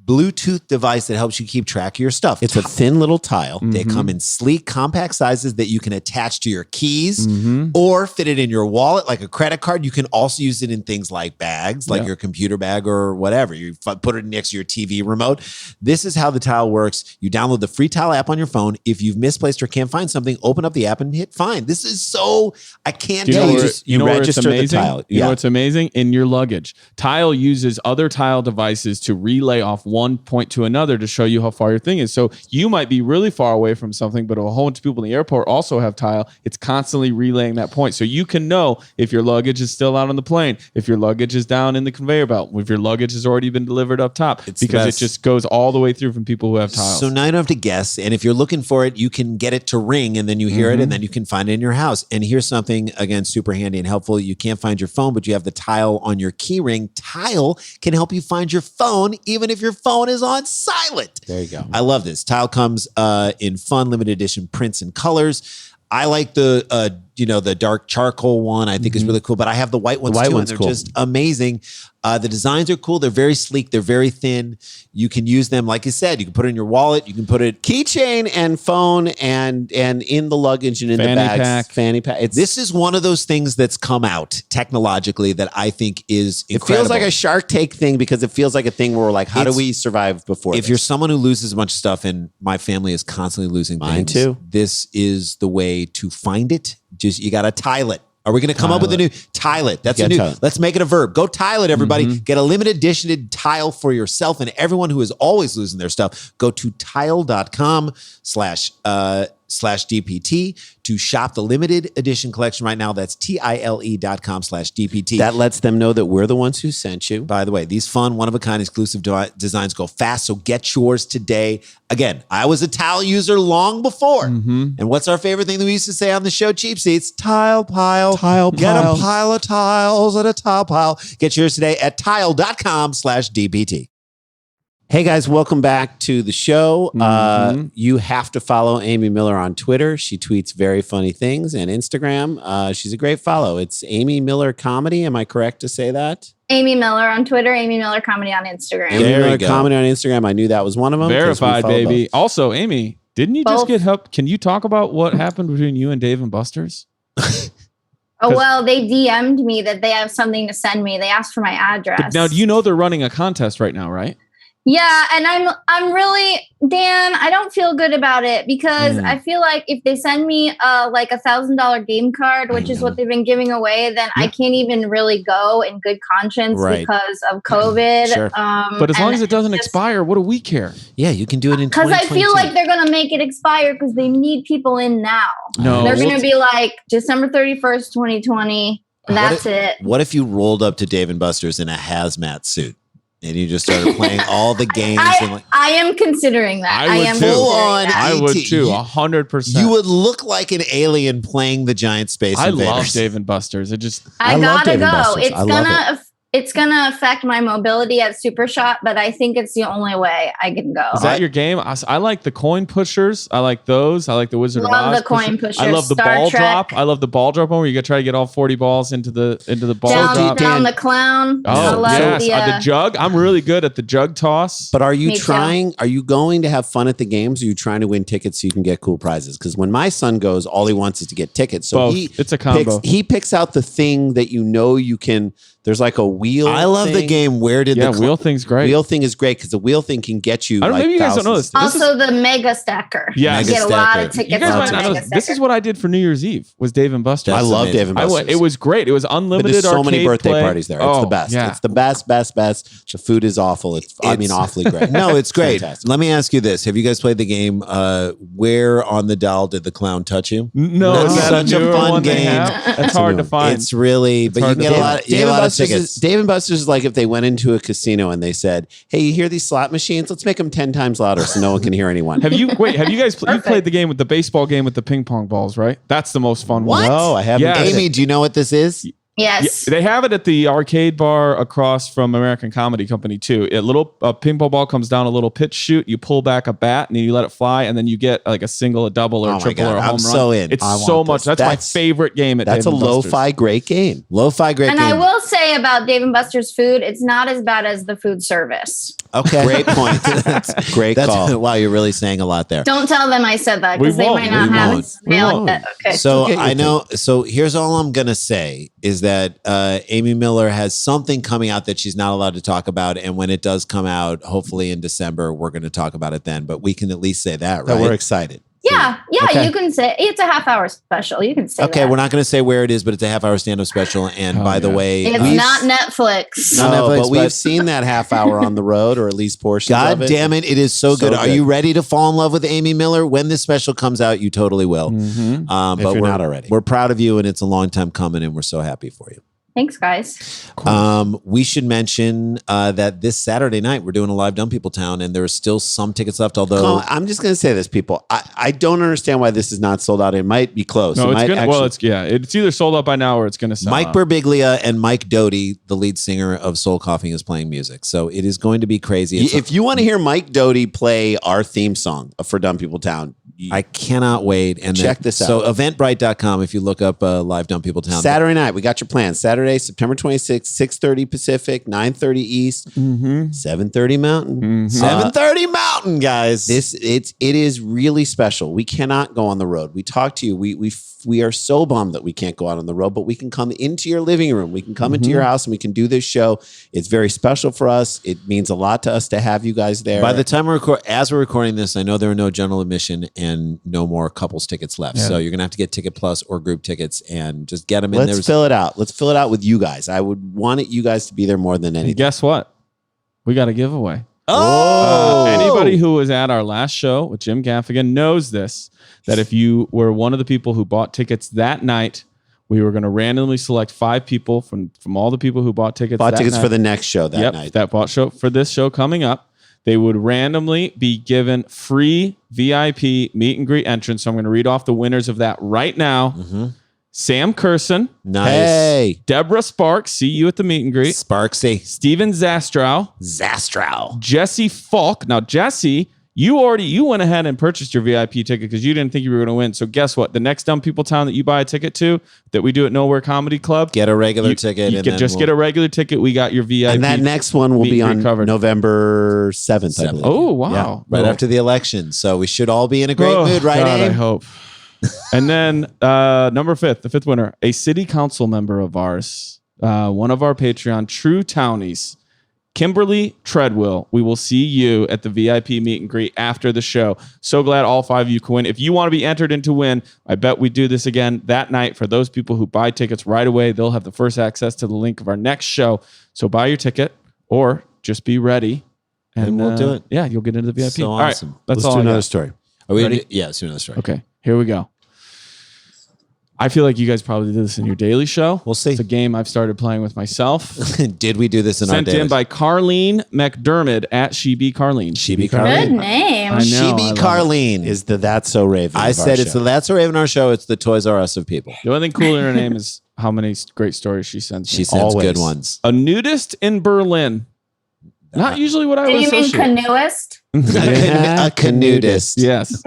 Bluetooth device that helps you keep track of your stuff. It's a thin little tile. They come in sleek, compact sizes that you can attach to your keys or fit it in your wallet like a credit card. You can also use it in things like bags, like your computer bag or whatever. You put it next to your TV remote. This is how the Tile works. You download the free Tile app on your phone. If you've misplaced or can't find something, open up the app and hit find. This is so, I can't Do you tell know you. where- You know where it's register the amazing? Tile. You know what's amazing? In your luggage. Tile uses other Tile devices to relay off one point to another to show you how far your thing is. So you might be really far away from something, but a whole bunch of people in the airport also have Tile. It's constantly relaying that point. So you can know if your luggage is still out on the plane, if your luggage is down in the conveyor belt, if your luggage has already been delivered up top, It's the because it best. just goes all the way through from people who have Tiles. So now you don't have to guess. And if you're looking for it, you can get it to ring and then you hear it and then you can find it in your house. And here's something, again, super handy and helpful. You can't find your phone, but you have the Tile on your key ring. Tile can help you find your phone even if your phone is on silent. There you go. I love this. Tile comes in fun limited edition prints and colors. I like the the dark charcoal one. I think is really cool. But I have the white ones white too, one's and they're cool. just amazing. The designs are cool. They're very sleek. They're very thin. You can use them, like you said. You can put it in your wallet. You can put it. Keychain and phone and in the luggage and in Fanny the bags. pack. Fanny pack. This is one of those things that's come out technologically that I think is It incredible. feels like a Shark Tank thing because it feels like a thing where we're like, how do It's- we survive before If this? you're someone who loses a bunch of stuff, and my family is constantly losing Mine things, too. this is the way to find it. Just you got to tile it. Are we going to come up with a new tile it? That's You a gotta new. tile it. Let's make it a verb. Go tile it, everybody. Get a limited edition tile for yourself and everyone who is always losing their stuff. Go to tile.com/DPT to shop the limited edition collection right now. That's TILE.com/DPT. that lets them know that we're the ones who sent you. By the way, these fun, one-of-a-kind exclusive designs go fast, so get yours today. Again, I was a Tile user long before. And what's our favorite thing that we used to say on the show, Cheap Seats? Tile pile. Tile Get pile. a pile of tiles and a tile pile. Get yours today at tile.com/DPT. Hey guys, welcome back to the show. You have to follow Amy Miller on Twitter. She tweets very funny things, and Instagram. She's a great follow. It's Amy Miller Comedy. Am I correct to say that? Amy Miller on Twitter, Amy Miller Comedy on Instagram. Amy Miller Comedy on Instagram. I knew that was one of them. Verified, baby. Also, Amy, didn't you just get help? Can you talk about what happened between you and Dave and Buster's? Oh, well, they DM'd me that they have something to send me. They asked for my address. But now, do you know they're running a contest right now, right? Yeah, and I'm really, Dan, I don't feel good about it because I feel like if they send me like $1,000 game card, which is what they've been giving away, then I can't even really go in good conscience because of COVID. Sure. But as long as it doesn't expire, what do we care? Yeah, you can do it in because I feel like they're going to make it expire because they need people in now. No, they're going to be like December 31st, 2020. That's it. What if you rolled up to Dave and Buster's in a hazmat suit? And you just started playing all the games. I am considering that. I would too. I would too. 100%. You would look like an alien playing the giant space invaders. I love Dave and Buster's. I gotta go. It's gonna affect my mobility at Super Shot, but I think it's the only way I can go. Is that your game? I like the coin pushers. I like those. I like the Wizard of Oz. Love the coin pushers. I love the ball drop. I love the ball drop one where you gotta try to get all 40 balls into the ball drop. Down the clown. Oh yes, the jug. I'm really good at the jug toss. But are you trying? Are you going to have fun at the games? Or are you trying to win tickets so you can get cool prizes? Because when my son goes, all he wants is to get tickets. So it's a combo. He picks out the thing that you can. There's like a wheel. I love the game. Where did the wheel thing's great? Wheel thing is great because the wheel thing can get you. Maybe you guys don't know this. Also, the Mega Stacker. Yeah, you get a lot of tickets. You guys might not know this is what I did for New Year's Eve. Was Dave and Buster's. I love Dave and Buster's. It was great. It was unlimited. But there's so many birthday play. parties there. It's the best. Yeah. It's the best. The food is awful. It's awfully great. No, it's great. Fantastic. Let me ask you this: have you guys played the game? Where on the doll did the clown touch you? No, it's such a fun game. It's hard to find. It's really, but you get a lot. You get a lot of tickets. Dave and Buster's is like if they went into a casino and they said, "Hey, you hear these slot machines? Let's make them 10 times louder so no one can hear anyone." Have you guys you played the game with the baseball game with the ping pong balls, right? That's the most fun one. No, I haven't. Yeah. Amy, do you know what this is? Yes. They have it at the arcade bar across from American Comedy Company too. A ping pong ball comes down a little pitch chute. You pull back a bat and then you let it fly, and then you get like a single, a double, or a triple, or a home run. I'm so in. It's so much. That's my favorite game at That's Dave a and Buster's. lo-fi great game. Lo-fi great and game. I will say about Dave and Buster's food, it's not as bad as the food service. Okay, Great point. Great call. Wow, you're really saying a lot there. Don't tell them I said that because they might not We have won't. it. Yeah, like that. Okay. So I know. So here's all I'm gonna say is that Amy Miller has something coming out that she's not allowed to talk about, and when it does come out, hopefully in December, we're going to talk about it then. But we can at least say that, right? We're excited. Yeah, Okay. you can say it's a half-hour special. You can say Okay, that. we're not going to say where it is, but it's a half-hour stand-up special. And by the way, It's not Netflix. Not No, Netflix, but we've but- seen that half hour on the road, or at least portions God of it. damn it, it is so good. Are good. you ready to fall in love with Amy Miller? When this special comes out, you totally will. Mm-hmm. But you're we're not already. We're proud of you, and it's a long time coming, and we're so happy for you. Thanks, guys. We should mention that this Saturday night we're doing a live Dumb People Town, and there are still some tickets left. Although I'm just going to say this, people. I don't understand why this is not sold out. It might be close. No, It it's might gonna. actually- It's either sold out by now or it's gonna sell Mike out. Birbiglia and Mike Doty, the lead singer of Soul Coughing, is playing music. So it is going to be crazy. If you want to hear Mike Doty play our theme song for Dumb People Town, I cannot wait. And Check this out. So eventbrite.com, if you look up live Dumb People Town. Saturday night, we got your plans. Saturday, September 26th, 6:30 Pacific, 9:30 East, 7:30 Mountain. 7:30 Mountain, guys. It is really special. We cannot go on the road. We talk to you. We are so bummed that we can't go out on the road, but we can come into your living room. We can come into your house and we can do this show. It's very special for us. It means a lot to us to have you guys there. By the time as we're recording this, I know there are no general admission and no more couples tickets left. So you're gonna have to get Ticket Plus or group tickets and just get them in. Let's fill it out. Let's fill it out with you guys. I would want you guys to be there more than anything. And guess what? We got a giveaway. Oh, Anybody who was at our last show with Jim Gaffigan knows this, that if you were one of the people who bought tickets that night, we were going to randomly select 5 people from all the people who bought tickets. Bought that tickets night. for the next show that night. That bought show for this show coming up. They would randomly be given free VIP meet and greet entrance. So I'm going to read off the winners of that right now. Sam Curson, Nice. Hey, Deborah Sparks, see you at the meet and greet. Sparksy. Steven Zastrow, Jesse Falk. Now, Jesse, you went ahead and purchased your VIP ticket because you didn't think you were going to win. So guess what? The next Dumb People Town that you buy a ticket to, that we do at Nowhere Comedy Club, Get a regular ticket. You can just get a regular ticket. We got your VIP. and that next one will meet be and on greet covered. November 7th, I believe. Oh, wow. Right after the election. So we should all be in a great mood, right, God, I Abe? hope. And then number 5, the 5th winner, a city council member of ours, one of our Patreon true townies, Kimberly Treadwell. We will see you at the VIP meet and greet after the show. So glad all 5 of you can win. If you want to be entered in to win, I bet we do this again that night. For those people who buy tickets right away, they'll have the first access to the link of our next show. So buy your ticket or just be ready. And we'll do it. Yeah, you'll get into the VIP. So All right, awesome. that's Let's all do I another got. story. Are we Ready? Yeah, let's do another story. Okay, here we go. I feel like you guys probably did this in your daily show. We'll see. It's a game I've started playing with myself. Did we do this in Sent our daily? in by Carlene McDermott at SheBeCarlene. She-Be Good Carlene. name. I know. She-Be I love Carlene. Is the That's So Raven? I of our said it's show. the That's a Raven our show. It's the Toys R Us of people. The only thing cool in her name is how many great stories she sends. She me. sends Always. good ones. A nudist in Berlin. Not usually what I Do would you mean associate. canoeist? A canoodist. Yes.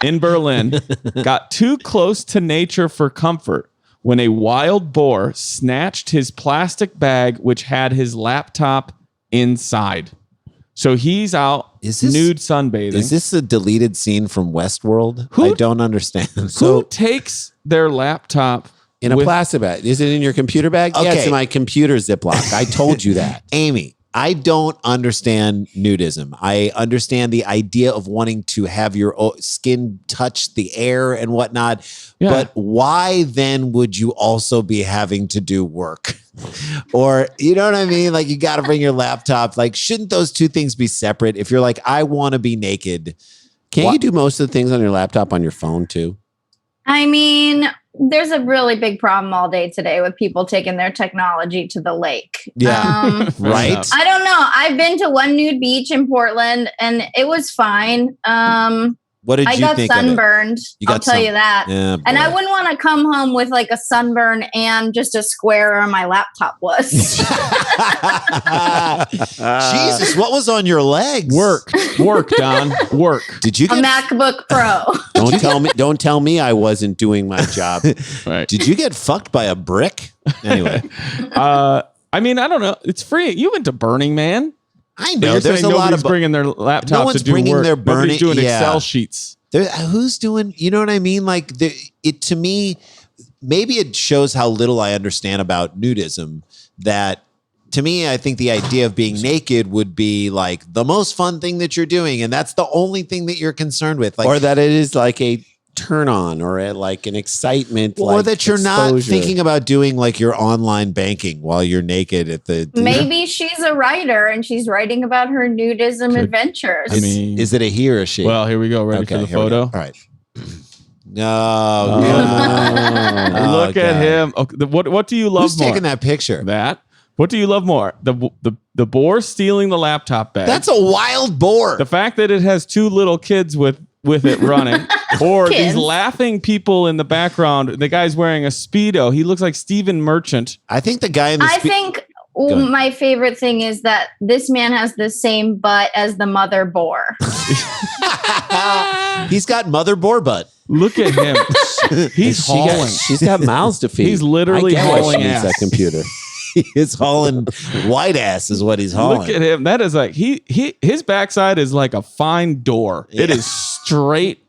In Berlin, got too close to nature for comfort when a wild boar snatched his plastic bag, which had his laptop inside. So he's out Is this- nude sunbathing. Is this a deleted scene from Westworld? Who- I don't understand. Who takes their laptop in a with- plastic bag. Is it in your computer bag? Yeah, it's Okay. in my computer Ziploc. I told you that. Amy, I don't understand nudism. I understand the idea of wanting to have your skin touch the air and whatnot. Yeah. But why then would you also be having to do work? Or, you know what I mean? Like, you got to bring your laptop. Like, shouldn't those two things be separate? If you're like, I want to be naked. Can't you do most of the things on your laptop on your phone too? I mean, there's a really big problem all day today with people taking their technology to the lake. Yeah. Fair Right? enough. I don't know. I've been to one nude beach in Portland and it was fine. What did I you got think of it? sunburned. You I'll got tell you sun- that. Yeah, And I boy. wouldn't want to come home with like a sunburn and just a square where my laptop was. Jesus, what was on your legs? Work, Don, work. Did you A get MacBook Pro. Don't tell me I wasn't doing my job. Right. Did you get fucked by a brick? Anyway, I mean, I don't know. It's free. You went to Burning Man. I But know you're there's a saying lot nobody's of bringing their laptop No to one's do bringing work. their Nobody's burning- doing yeah. Excel sheets. who's doing. You know what I mean? Like it to me, maybe it shows how little I understand about nudism. That to me, I think the idea of being naked would be like the most fun thing that you're doing, and that's the only thing that you're concerned with. Like, Or that it is like a turn on or like an excitement. or like that you're not exposure. thinking about doing like your online banking while you're naked at the. Maybe she's a writer and she's writing about her nudism adventures. I mean, Is it a he or a she? well, here we go. Ready for the here we go. photo? All right. No. Oh, Look at God. him. Okay, what do you love Who's more? taking that picture? That. What do you love more? The boar stealing the laptop bag. That's a wild boar. The fact that it has 2 little kids with it running, or these Kids. laughing people in the background. The guy's wearing a Speedo. He looks like Stephen Merchant. I think the guy in the I think ahead. my favorite thing is that this man has the same butt as the mother boar. he's got mother boar butt. Look at him. He's hauling. She's got mouths to feed. He's literally I get why hauling she needs ass. that computer. He's hauling white ass is what he's hauling. Look at him. That is like his backside is like a fine door. It Yeah. is straight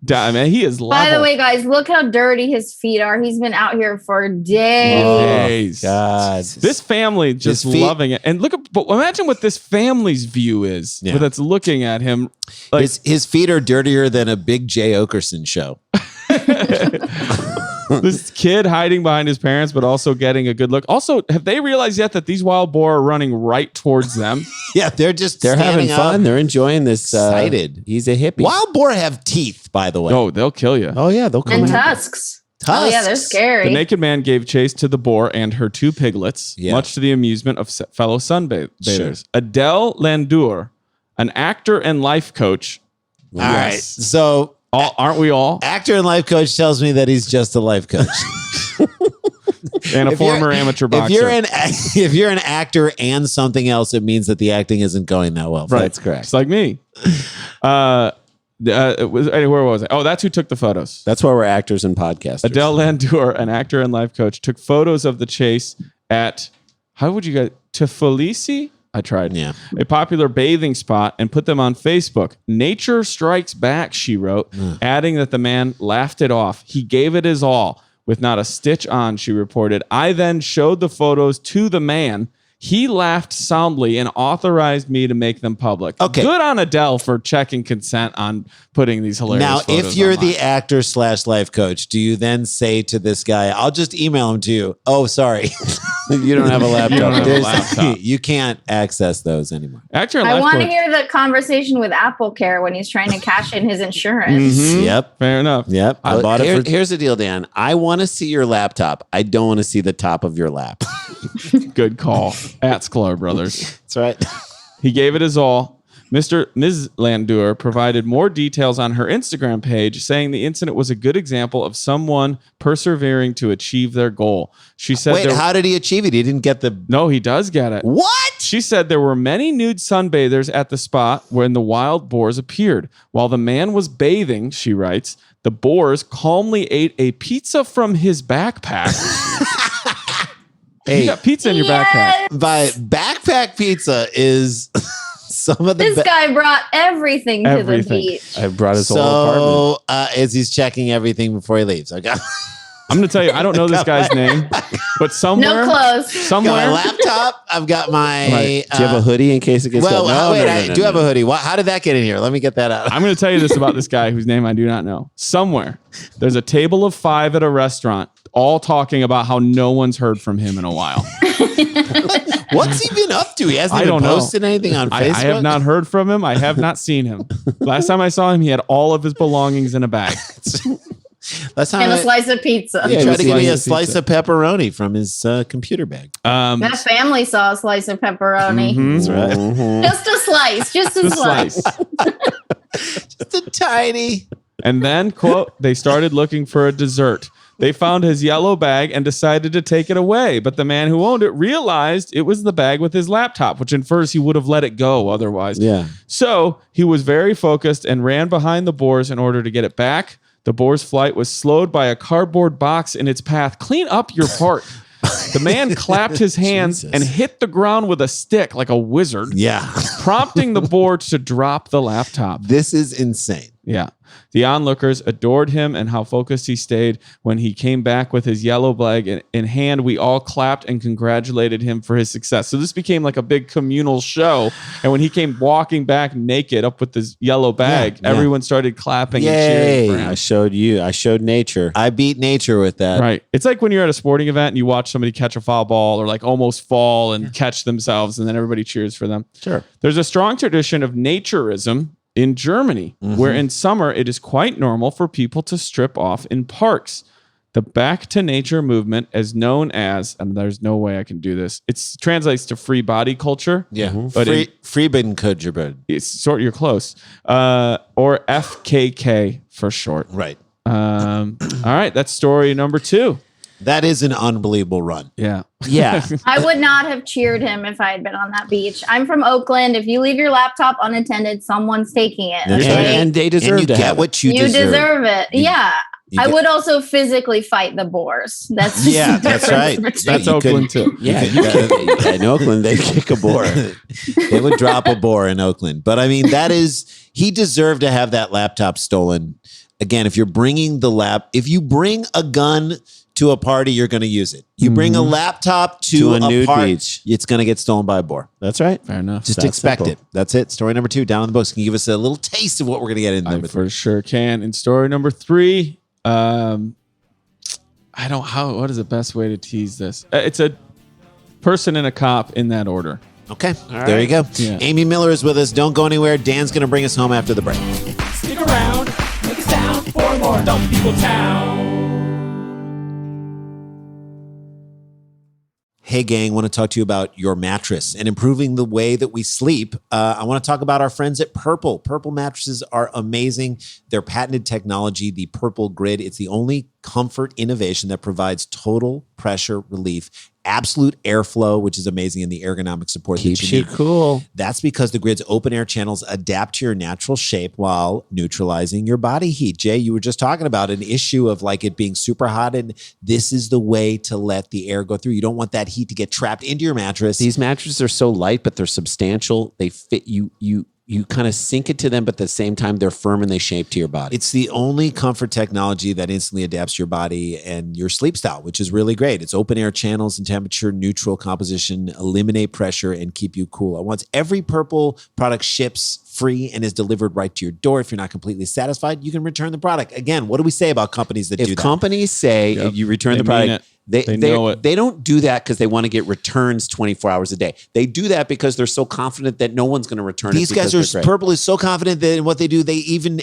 down. Man, he is level. By the way, guys, look how dirty his feet are. He's been out here for days. Days. God. This family just His feet- loving it. And look at, but imagine what this family's view is Yeah. that's looking at him. Like, His feet are dirtier than a big Jay Okerson show. this kid hiding behind his parents, but also getting a good look. Also, have they realized yet that these wild boar are running right towards them? Yeah, they're having standing fun. up. They're enjoying this. Excited. He's a hippie. Wild boar have teeth, by the way. Oh, they'll kill you. Oh yeah, they'll come And out. tusks. Oh, yeah, they're Tusks. scary. The naked man gave chase to the boar and her 2 piglets, Yeah. much to the amusement of fellow sunbathers. Sure. Adele Landour, an actor and life coach. All right. So Aren't we all? Actor and life coach tells me that he's just a life coach. And a former amateur boxer. If you're an actor and something else, it means that the acting isn't going that well. Right. That's correct. It's like me. Where was I? Oh, that's who took the photos. That's why we're actors and podcasters. Adele Landour, an actor and life coach, took photos of the chase at, how would you guys, Tbilisi? I tried. Yeah. A popular bathing spot and put them on Facebook. Nature strikes back, she wrote, adding that the man laughed it off. He gave it his all with not a stitch on, she reported. I then showed the photos to the man. He laughed soundly and authorized me to make them public. Okay. Good on Adele for checking consent on putting these hilarious Now, photos if you're online. the actor / life coach, do you then say to this guy, I'll just email him to you? Oh, sorry. You don't have a laptop. You don't have a There's- laptop. You can't access those anymore. Actor and I life want to coach. hear the conversation with Apple Care when he's trying to cash in his insurance. Mhm. Yep. Fair enough. Yep. I bought it for Here's the deal, Dan. I want to see your laptop. I don't want to see the top of your lap. Good call. At Sklar Brothers. That's right. He gave it his all. Ms. Landour provided more details on her Instagram page, saying the incident was a good example of someone persevering to achieve their goal. She said, Wait, how did he achieve it? He didn't get the... No, he does get it. What? She said there were many nude sunbathers at the spot when the wild boars appeared. While the man was bathing, she writes, the boars calmly ate a pizza from his backpack. You got pizza in your backpack. By backpack pizza is some of the... This guy brought everything to the Everything. beach. I brought his whole apartment. So, as he's checking everything before he leaves. Okay. I'm going to tell you, I don't know this guy's name, but somewhere, No clothes. Got my somewhere, laptop. I've got my... Right. Do you have a hoodie in case it gets Well, cold? No, wait, no, I no, do no, have no. a hoodie. How did that get in here? Let me get that out. I'm going to tell you this about this guy whose name I do not know. Somewhere, there's a table of 5 at a restaurant, all talking about how no one's heard from him in a while. What's he been up to? He hasn't I even don't know. posted anything on I Facebook? have not heard from him. I have not seen him. Last time I saw him, he had all of his belongings in a bag. Last time And a I- slice of pizza. he Yeah, tried to give me a slice of slice of pepperoni from his computer bag. That family saw a slice of pepperoni. That's right. Mhm. Just a slice. Just a The slice. slice. Just a tiny... And then, quote, they started looking for a dessert. They found his yellow bag and decided to take it away. But the man who owned it realized it was the bag with his laptop, which infers he would have let it go otherwise. Yeah. So he was very focused and ran behind the boars in order to get it back. The boar's flight was slowed by a cardboard box in its path. Clean up your part. The man clapped his hands Jesus. and hit the ground with a stick like a wizard, Yeah. prompting the boar to drop the laptop. This is insane. Yeah. The onlookers adored him and how focused he stayed. When he came back with his yellow bag in hand, we all clapped and congratulated him for his success. So this became like a big communal show. And when he came walking back naked up with his yellow bag, Yeah. everyone started clapping and Yay. cheering for him. I showed nature. I beat nature with that. Right. It's like when you're at a sporting event and you watch somebody catch a foul ball or like almost fall and catch themselves, and then everybody cheers for them. Sure. There's a strong tradition of naturism in Germany, where in summer it is quite normal for people to strip off in parks. The back to nature movement is known as, and there's no way I can do this, it translates to free body culture. Yeah. But Freebenkugelbird. It's sort you're close. Or FKK for short. Right. All right, that's story number 2. That is an unbelievable run. Yeah. Yeah. I would not have cheered him if I had been on that beach. I'm from Oakland. If you leave your laptop unattended, someone's taking it. And, Okay? and they deserve And you to get have it. what you You deserve it. Yeah. you I get- would also physically fight the boars. That's just Yeah, the that's difference right. between- That's You Oakland could- too. Yeah, you can, in Oakland, they kick a boar. They would drop a boar in Oakland. But I mean, he deserved to have that laptop stolen. Again, if you bring a gun to a party, you're going to use it. You bring a laptop to a nude party, beach. it's going to get stolen by a boar. That's right. Fair enough. Just That's expect simple. it. That's it. Story number 2, down in the books. Can you give us a little taste of what we're going to get in I number 3? for sure can. In story number 3, what is the best way to tease this? It's a person and a cop in that order. Okay, there you go. Yeah. Amy Miller is with us. Don't go anywhere. Dan's going to bring us home after the break. Stick around, make a sound for more Dumb People Town. Hey, gang, want to talk to you about your mattress and improving the way that we sleep. I want to talk about our friends at Purple. Purple mattresses are amazing. Their patented technology, the Purple Grid, it's the only comfort innovation that provides total pressure relief, absolute airflow, which is amazing, and the ergonomic support Keeps that you you need. cool. That's because the Grid's open air channels adapt to your natural shape while neutralizing your body heat. Jay, you were just talking about an issue of like it being super hot, and this is the way to let the air go through. You don't want that heat to get trapped into your mattress. These mattresses are so light, but they're substantial. They fit you. You kind of sink into them, but at the same time, they're firm and they shape to your body. It's the only comfort technology that instantly adapts to your body and your sleep style, which is really great. It's open air channels and temperature neutral composition, eliminate pressure and keep you cool. Once every Purple product ships free and is delivered right to your door. If you're not completely satisfied, you can return the product. Again, what do we say about companies that do if that? companies say you return They the mean product, it. They know it. They don't do that because they want to get returns 24 hours a day. They do that because they're so confident that no one's going to return These it. guys because are they're great. Purple is so confident that in what they do,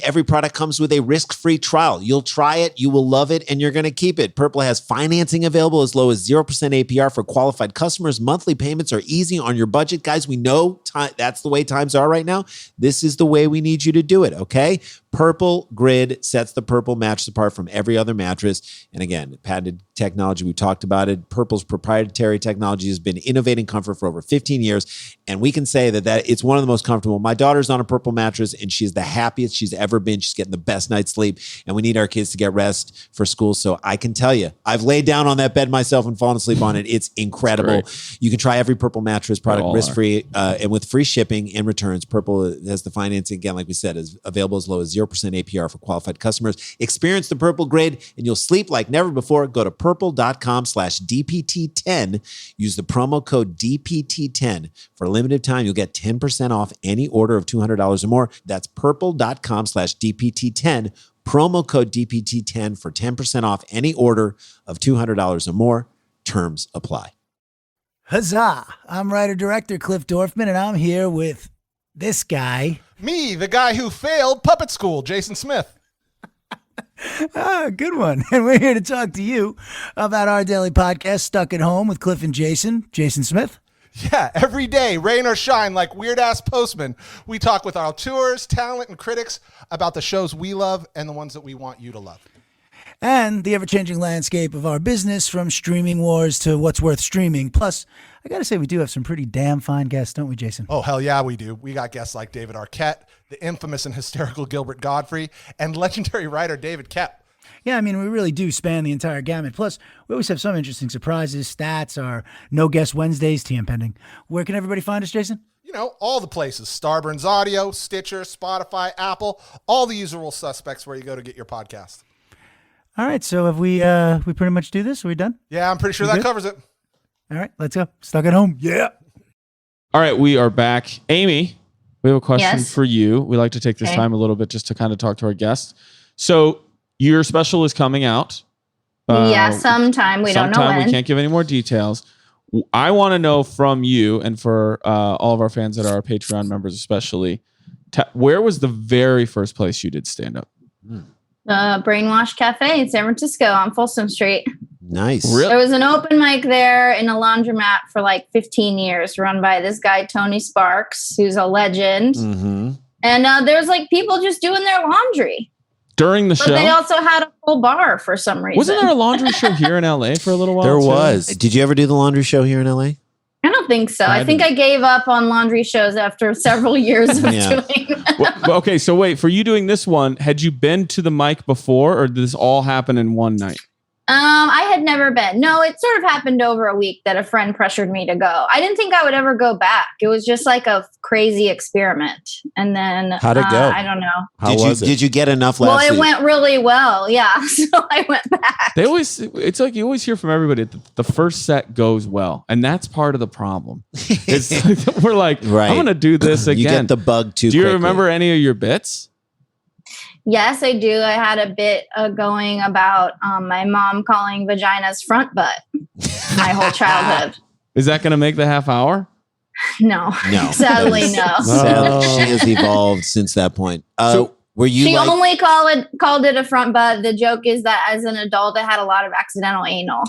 every product comes with a risk-free trial. You'll try it, you will love it, and you're going to keep it. Purple has financing available as low as 0% APR for qualified customers. Monthly payments are easy on your budget. Guys, we know that's the way times are right now. This is the way we need you to do it, okay? Purple Grid sets the Purple mattress apart from every other mattress. And again, patented technology, we talked about it. Purple's proprietary technology has been innovating comfort for over 15 years. And we can say that it's one of the most comfortable. My daughter's on a Purple mattress and she's the happiest she's ever been. She's getting the best night's sleep. And we need our kids to get rest for school. So I can tell you, I've laid down on that bed myself and fallen asleep on it. It's incredible. You can try every Purple mattress product risk-free and with free shipping and returns. Purple has the financing, again, like we said, is available as low as 0% APR for qualified customers. Experience the Purple Grid and you'll sleep like never before. Go to purple.com/DPT10. Use the promo code DPT10. For a limited time, you'll get 10% off any order of $200 or more. That's purple.com/DPT10. Promo code DPT10 for 10% off any order of $200 or more. Terms apply. Huzzah! I'm writer-director Cliff Dorfman, and I'm here with this guy. Me, the guy who failed puppet school, Jason Smith. Good one. And we're here to talk to you about our daily podcast, Stuck at Home with Cliff and Jason. Jason Smith. Yeah, every day, rain or shine, like weird-ass postmen, we talk with our tours, talent, and critics about the shows we love and the ones that we want you to love. And the ever-changing landscape of our business, from streaming wars to what's worth streaming. Plus, I got to say, we do have some pretty damn fine guests, don't we, Jason? Oh, hell yeah, we do. We got guests like David Arquette, the infamous and hysterical Gilbert Godfrey, and legendary writer David Koepp. Yeah, I mean, we really do span the entire gamut. Plus, we always have some interesting surprises, stats, our No Guest Wednesdays, TM pending. Where can everybody find us, Jason? You know, all the places. Starburns Audio, Stitcher, Spotify, Apple, all the usual suspects where you go to get your podcast. All right, so have we pretty much do this? Are we done? Yeah, I'm pretty sure You that good? covers it. All right, let's go. Stuck at Home. Yeah. All right, we are back. Amy, we have a question Yes. for you. We like to take this time a little bit just to kind of talk to our guests. So your special is coming out. Yeah, sometime. We don't know when. We can't give any more details. I want to know from you and for all of our fans that are our Patreon members especially, where was the very first place you did stand-up? Brainwash Cafe in San Francisco on Folsom Street. Nice. Really? There was an open mic there in a laundromat for like 15 years, run by this guy, Tony Sparks, who's a legend. Mm-hmm. And there's like people just doing their laundry. During the But show? they also had a full bar for some reason. Wasn't there a laundry show here in LA for a little while? There too? was. Did you ever do the laundry show here in LA? I don't think so. I I think I gave up on laundry shows after several years of Yeah. doing them. Well, okay, so wait, for you doing this one, had you been to the mic before or did this all happen in one night? I had never been. No, it sort of happened over a week that a friend pressured me to go. I didn't think I would ever go back. It was just like a crazy experiment. And then How'd it go? I don't know. How was it? Did you get enough last Well, it week? went really well. Yeah. So I went back. It's like you always hear from everybody that the first set goes well. And that's part of the problem. It's like, we're like, Right. I'm going to do this again. You get the bug too Do you quickly. remember any of your bits? Yes, I do. I had a bit going about my mom calling vaginas front butt my whole childhood. Is that going to make the half hour? No. No. Sadly, no. Sadly, she has evolved since that point. Were you She like, only called it a front butt. The joke is that as an adult, I had a lot of accidental anal.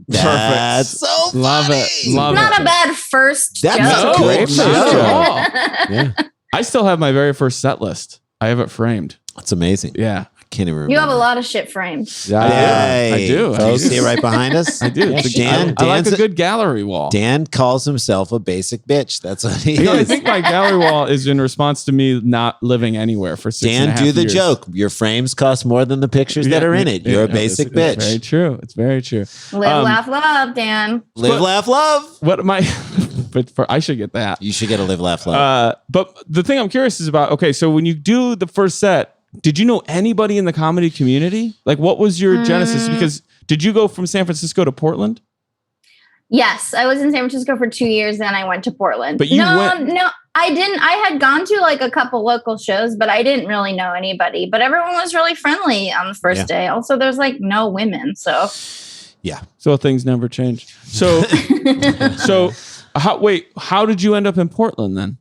That's so funny. Love it. Love Not it. a bad first That's joke. a No, great not show. at all. Yeah, I still have my very first set list. I have it framed. that's amazing. Yeah. I can't even remember. You have a lot of shit framed. I do. Folks, you see it right behind us? I do. Yeah, It's a- Dan, I like Dan's a good gallery wall. Dan calls himself a basic bitch. That's what he I is. think my gallery wall is in response to me not living anywhere for 6.5 Dan, years. do the joke. Your frames cost more than the pictures that are in it. You're a basic It's bitch. very true. It's very true. Live, laugh, love, Dan. Live, laugh, love. What am I? But I should get that. You should get a live, laugh, love. But the thing I'm curious is about. Okay, so when you do the first set, did you know anybody in the comedy community? Like, what was your genesis? Because did you go from San Francisco to Portland? Yes, I was in San Francisco for 2 years, then I went to Portland. But you no, went- I didn't. I had gone to like a couple local shows, but I didn't really know anybody. But everyone was really friendly on the first day. Also, there's like no women, so Yeah. So things never change. So, how did you end up in Portland then?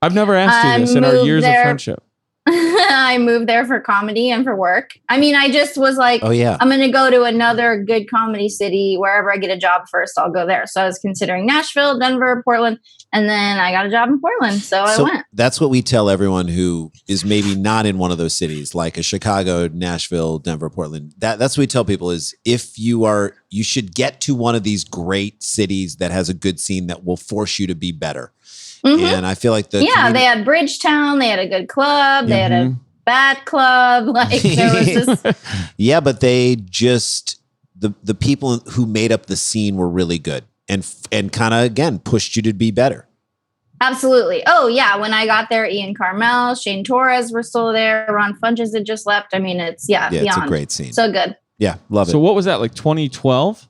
I've never asked you I this in our moved years there. of friendship. I moved there for comedy and for work. I mean, I just was like, Oh, yeah. I'm going to go to another good comedy city. Wherever I get a job first, I'll go there. So I was considering Nashville, Denver, Portland, and then I got a job in Portland. So I went. That's what we tell everyone who is maybe not in one of those cities, like a Chicago, Nashville, Denver, Portland. That's what we tell people is if you should get to one of these great cities that has a good scene that will force you to be better. Mhm. And I feel like They had Bridgetown. They had a good club. They had a bad club. Like there was just yeah, but they just the people who made up the scene were really good and kind of again pushed you to be better. absolutely. Oh yeah, when I got there, Ian Carmel, Shane Torres were still there. Ron Funches had just left. I mean, it's Yeah, beyond. it's a great scene. So good. Yeah, love it. So what was that, like 2012?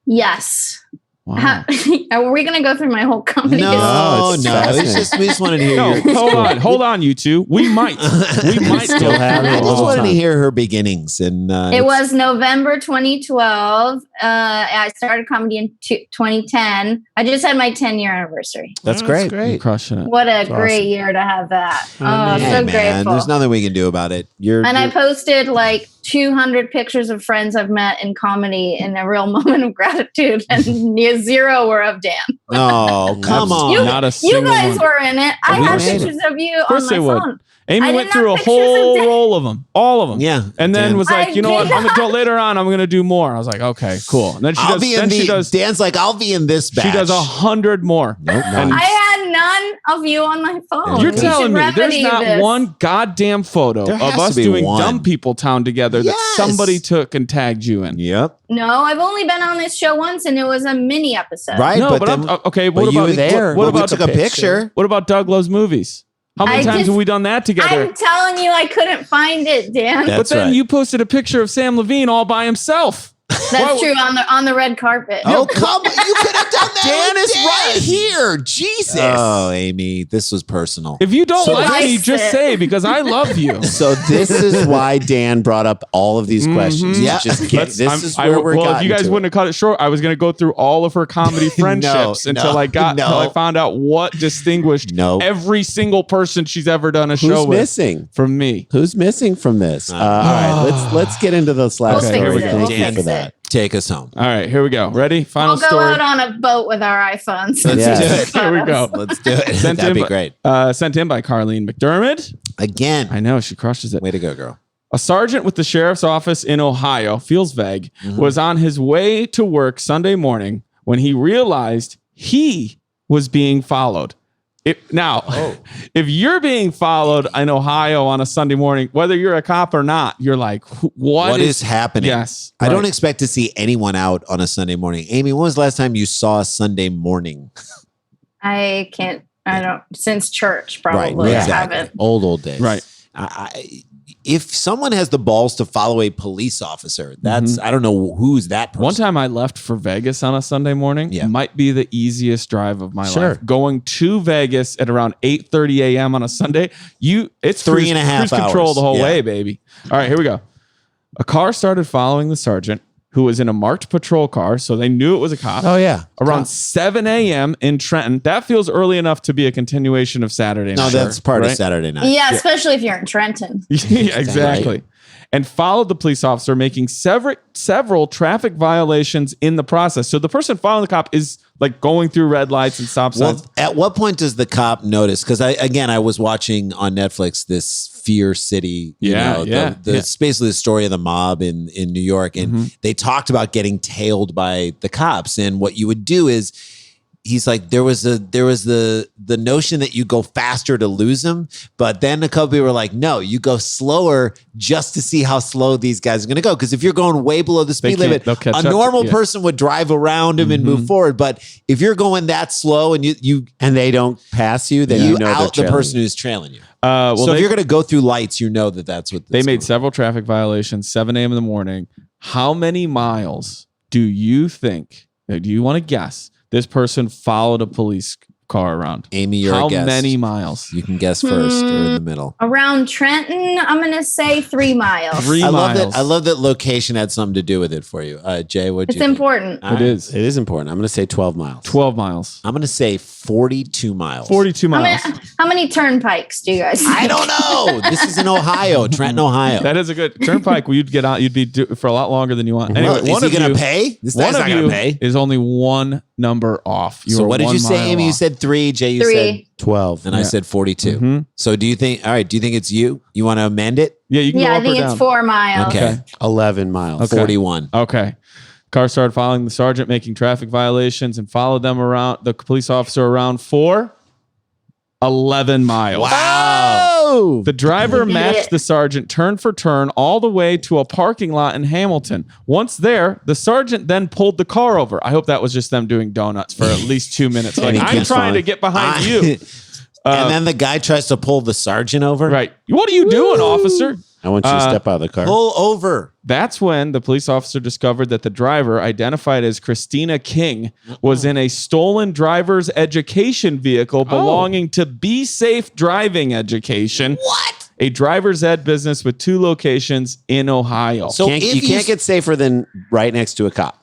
Yes. Wow. Are we gonna go through my whole comedy? no, it's no. fascinating. We just wanted to hear No, your hold on, you two. We might still have it I just all wanted to time. hear her beginnings and It was November 2012. I started comedy in 2010. I just had my 10-year anniversary. that's great. You're crushing it. What a great year to have that. Oh, Hey, so man, grateful. there's nothing we can do about it. I posted like 200 pictures of friends I've met in comedy in a real moment of gratitude, and zero were of Dan. Oh, come on. Not a You single guys one. were in it. I We have made it. pictures of you Of course on they my would. phone. Amy I went didn't through a have pictures of whole Dan. roll of them, all of them. Yeah. And then Dan. was like, I you know what? did. Later on, I'm going to do more. I was like, okay, cool. And then she I'll does. be in Then she the does. Dan's like, I'll be in this batch. She does 100 more. Nope, And I had none of you on my phone. you're We telling should me there's remedy not this. one goddamn photo There of has us to be doing one. Dumb People Town together Yes. that somebody took and tagged you in. Yep. No, I've only been on this show once, and it was a mini episode. Right. No, but then, okay. but What you about were there. What we about took a picture. What about Doug Loves Movies? How many I times just- have we done that together? I'm telling you, I couldn't find it, Dan. That's but then right. you posted a picture of Sam Levine all by himself. That's true on the red carpet. Oh, come on. You could have done that. Dan with is right here. Jesus. Oh, Amy, this was personal. If you don't So like me, likes just it. say because I love you. So this is why Dan brought up all of these questions. Yeah. Just get, this is where we're well, if you gotten guys to wouldn't have cut it short, I was going to go through all of her comedy friendships until I found out what distinguished No. every single person she's ever done a show Who's with missing? from me. Who's missing from this? All right, let's get into this last We'll Okay, here story. we go. Thank We'll you fix for it. that. Take us home. All right, here we go. Ready? Final We'll go story. out on a boat with our iPhones. Let's Yeah. do it. Here we go. Let's do it. Sent That'd in be by- great. Sent in by Carlene McDermott. Again. I know she crushes it. Way to go, girl. A sergeant with the sheriff's office in Ohio, feels vague, was on his way to work Sunday morning when he realized he was being followed. If you're being followed in Ohio on a Sunday morning, whether you're a cop or not, you're like, What is happening? Yes. I don't right. expect to see anyone out on a Sunday morning. Amy, when was the last time you saw a Sunday morning? I don't, since church, probably. Right, I exactly. haven't. Old days. Right. If someone has the balls to follow a police officer, that's I don't know who's that person. One time I left for Vegas on a Sunday morning. Yeah. Might be the easiest drive of my Sure. life. Going to Vegas at around 8:30 a.m. on a Sunday, it's 3.5 cruise control hours. the whole Yeah. way, baby. All right, here we go. A car started following the sergeant, who was in a marked patrol car, so they knew it was a cop. Oh yeah. Around 7 a.m. in Trenton. That feels early enough to be a continuation of Saturday night. No, that's part of right? Saturday night. Yeah, especially if you're in Trenton. Yeah, exactly. And followed the police officer, making several traffic violations in the process. So the person following the cop is like going through red lights and stop signs. Well, at what point does the cop notice? Because I was watching on Netflix this Fear City. It's basically the story of the mob in New York, and they talked about getting tailed by the cops. And what you would do is, he's like, there was the notion that you go faster to lose them, but then a couple people were like, no, you go slower just to see how slow these guys are going to go. Because if you're going way below the speed limit, a normal person would drive around him and move forward. But if you're going that slow and and they don't pass you, then you out the person who's trailing you. So if you're going to go through lights, you know that's what they made. Several traffic violations, 7 a.m. in the morning. How many miles do you think? Do you want to guess? This person followed a police car around. Amy, you're a guess. How many miles? You can guess first or in the middle. Around Trenton, I'm going to say 3 miles. 3 miles. I love that location had something to do with it for you. Jay, what'd you think? Important. It is. It is important. I'm going to say 12 miles. 12 miles. I'm going to say 42 miles. 42 miles. How many turnpikes do you guys think? I don't know. This is in Ohio, Trenton, Ohio. That is a good turnpike. You'd get out. You'd be for a lot longer than you want. Anyway, is he going to pay? This guy's not going to pay. Is only one number off. So what did you say, Amy? You said 3. Jay, you said 12. And I said 42. So do you think it's you? You want to amend it? Yeah, you can go I up think or it's down. 4 miles. Okay. 11 miles. Okay. 41. Okay. Car started following the sergeant, making traffic violations, and followed them around the police officer around for 11 miles. Wow. The driver matched the sergeant turn for turn all the way to a parking lot in Hamilton. Once there, the sergeant then pulled the car over. I hope that was just them doing donuts for at least 2 minutes. Like, I'm trying to get behind you. And then the guy tries to pull the sergeant over. Right. What are you doing, officer? I want you to step out of the car. Pull over. That's when the police officer discovered that the driver, identified as Christina King, was in a stolen driver's education vehicle belonging to Be Safe Driving Education. What? A driver's ed business with 2 locations in Ohio. So You can't get safer than right next to a cop.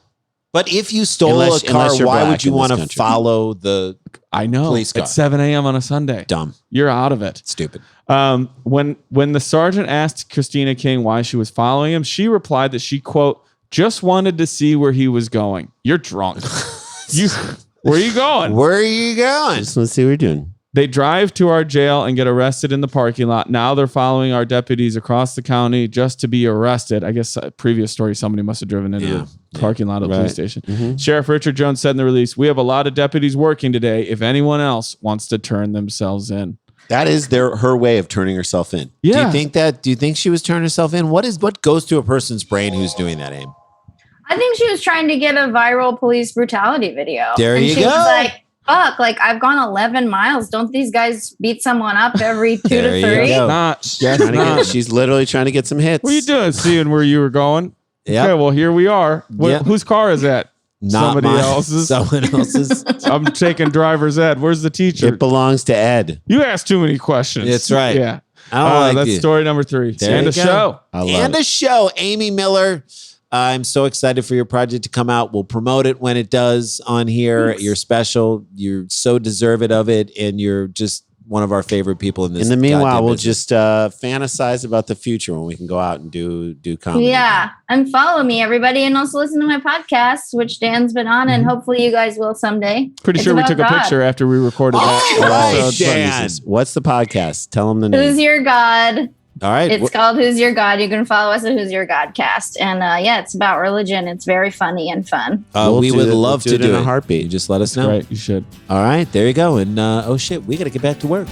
But if you stole Unless a car, you're why black would you in this want to country. follow the I know. police car? At 7 a.m. on a Sunday. Dumb. You're out of it. Stupid. When the sergeant asked Christina King why she was following him, she replied that she, quote, just wanted to see where he was going. You're drunk. Where are you going? Where are you going? Just want to see what you're doing. They drive to our jail and get arrested in the parking lot. Now they're following our deputies across the county just to be arrested. I guess previous story, somebody must have driven into the parking lot of the police station. Sheriff Richard Jones said in the release, "We have a lot of deputies working today. If anyone else wants to turn themselves in." That is her way of turning herself in. Yeah. Do you think she was turning herself in? What goes through a person's brain who's doing that, Aim? I think she was trying to get a viral police brutality video. There you she go. was like, fuck, like I've gone 11 miles. Don't these guys beat someone up every 2 There to you 3? go. She's literally trying to get some hits. What are you doing? Seeing where you were going? Yep. Okay, well, here we are. Yep. Whose car is that? Not Somebody mine. else's. Someone else's. I'm taking driver's ed. Where's the teacher? It belongs to Ed. You asked too many questions. That's right. Yeah. I don't like that's you. story number 3. There And you a go. show. I love And it. a show. Amy Miller, I'm so excited for your project to come out. We'll promote it when it does on here. Thanks. You're special. You're so deserving of it. And you're just one of our favorite people in this. In the meanwhile, goddamn we'll business. just fantasize about the future when we can go out and do comedy. Yeah. And follow me, everybody. And also listen to my podcast, which Dan's been on. And hopefully you guys will someday. Pretty It's sure we about took a God. picture after we recorded that. All right, episode. Dan. What's the podcast? Tell them the Who's name. Your God? All right. It's called Who's Your God. You can follow us at Who's Your Godcast. And it's about religion. It's very funny and fun. We would love to do in a it. heartbeat. You just let us know. Right, you should. All right. There you go. And oh shit, we got to get back to work.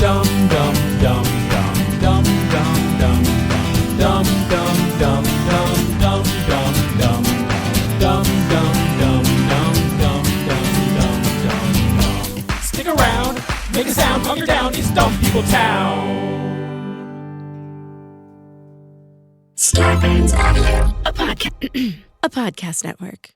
Dum dum dum dum dum dum dum dum dum dum dum dum dum dum dum dum dum. Stick around, make a sound, calm down. It's Dumb People Town. Starburns Audio, a podcast network.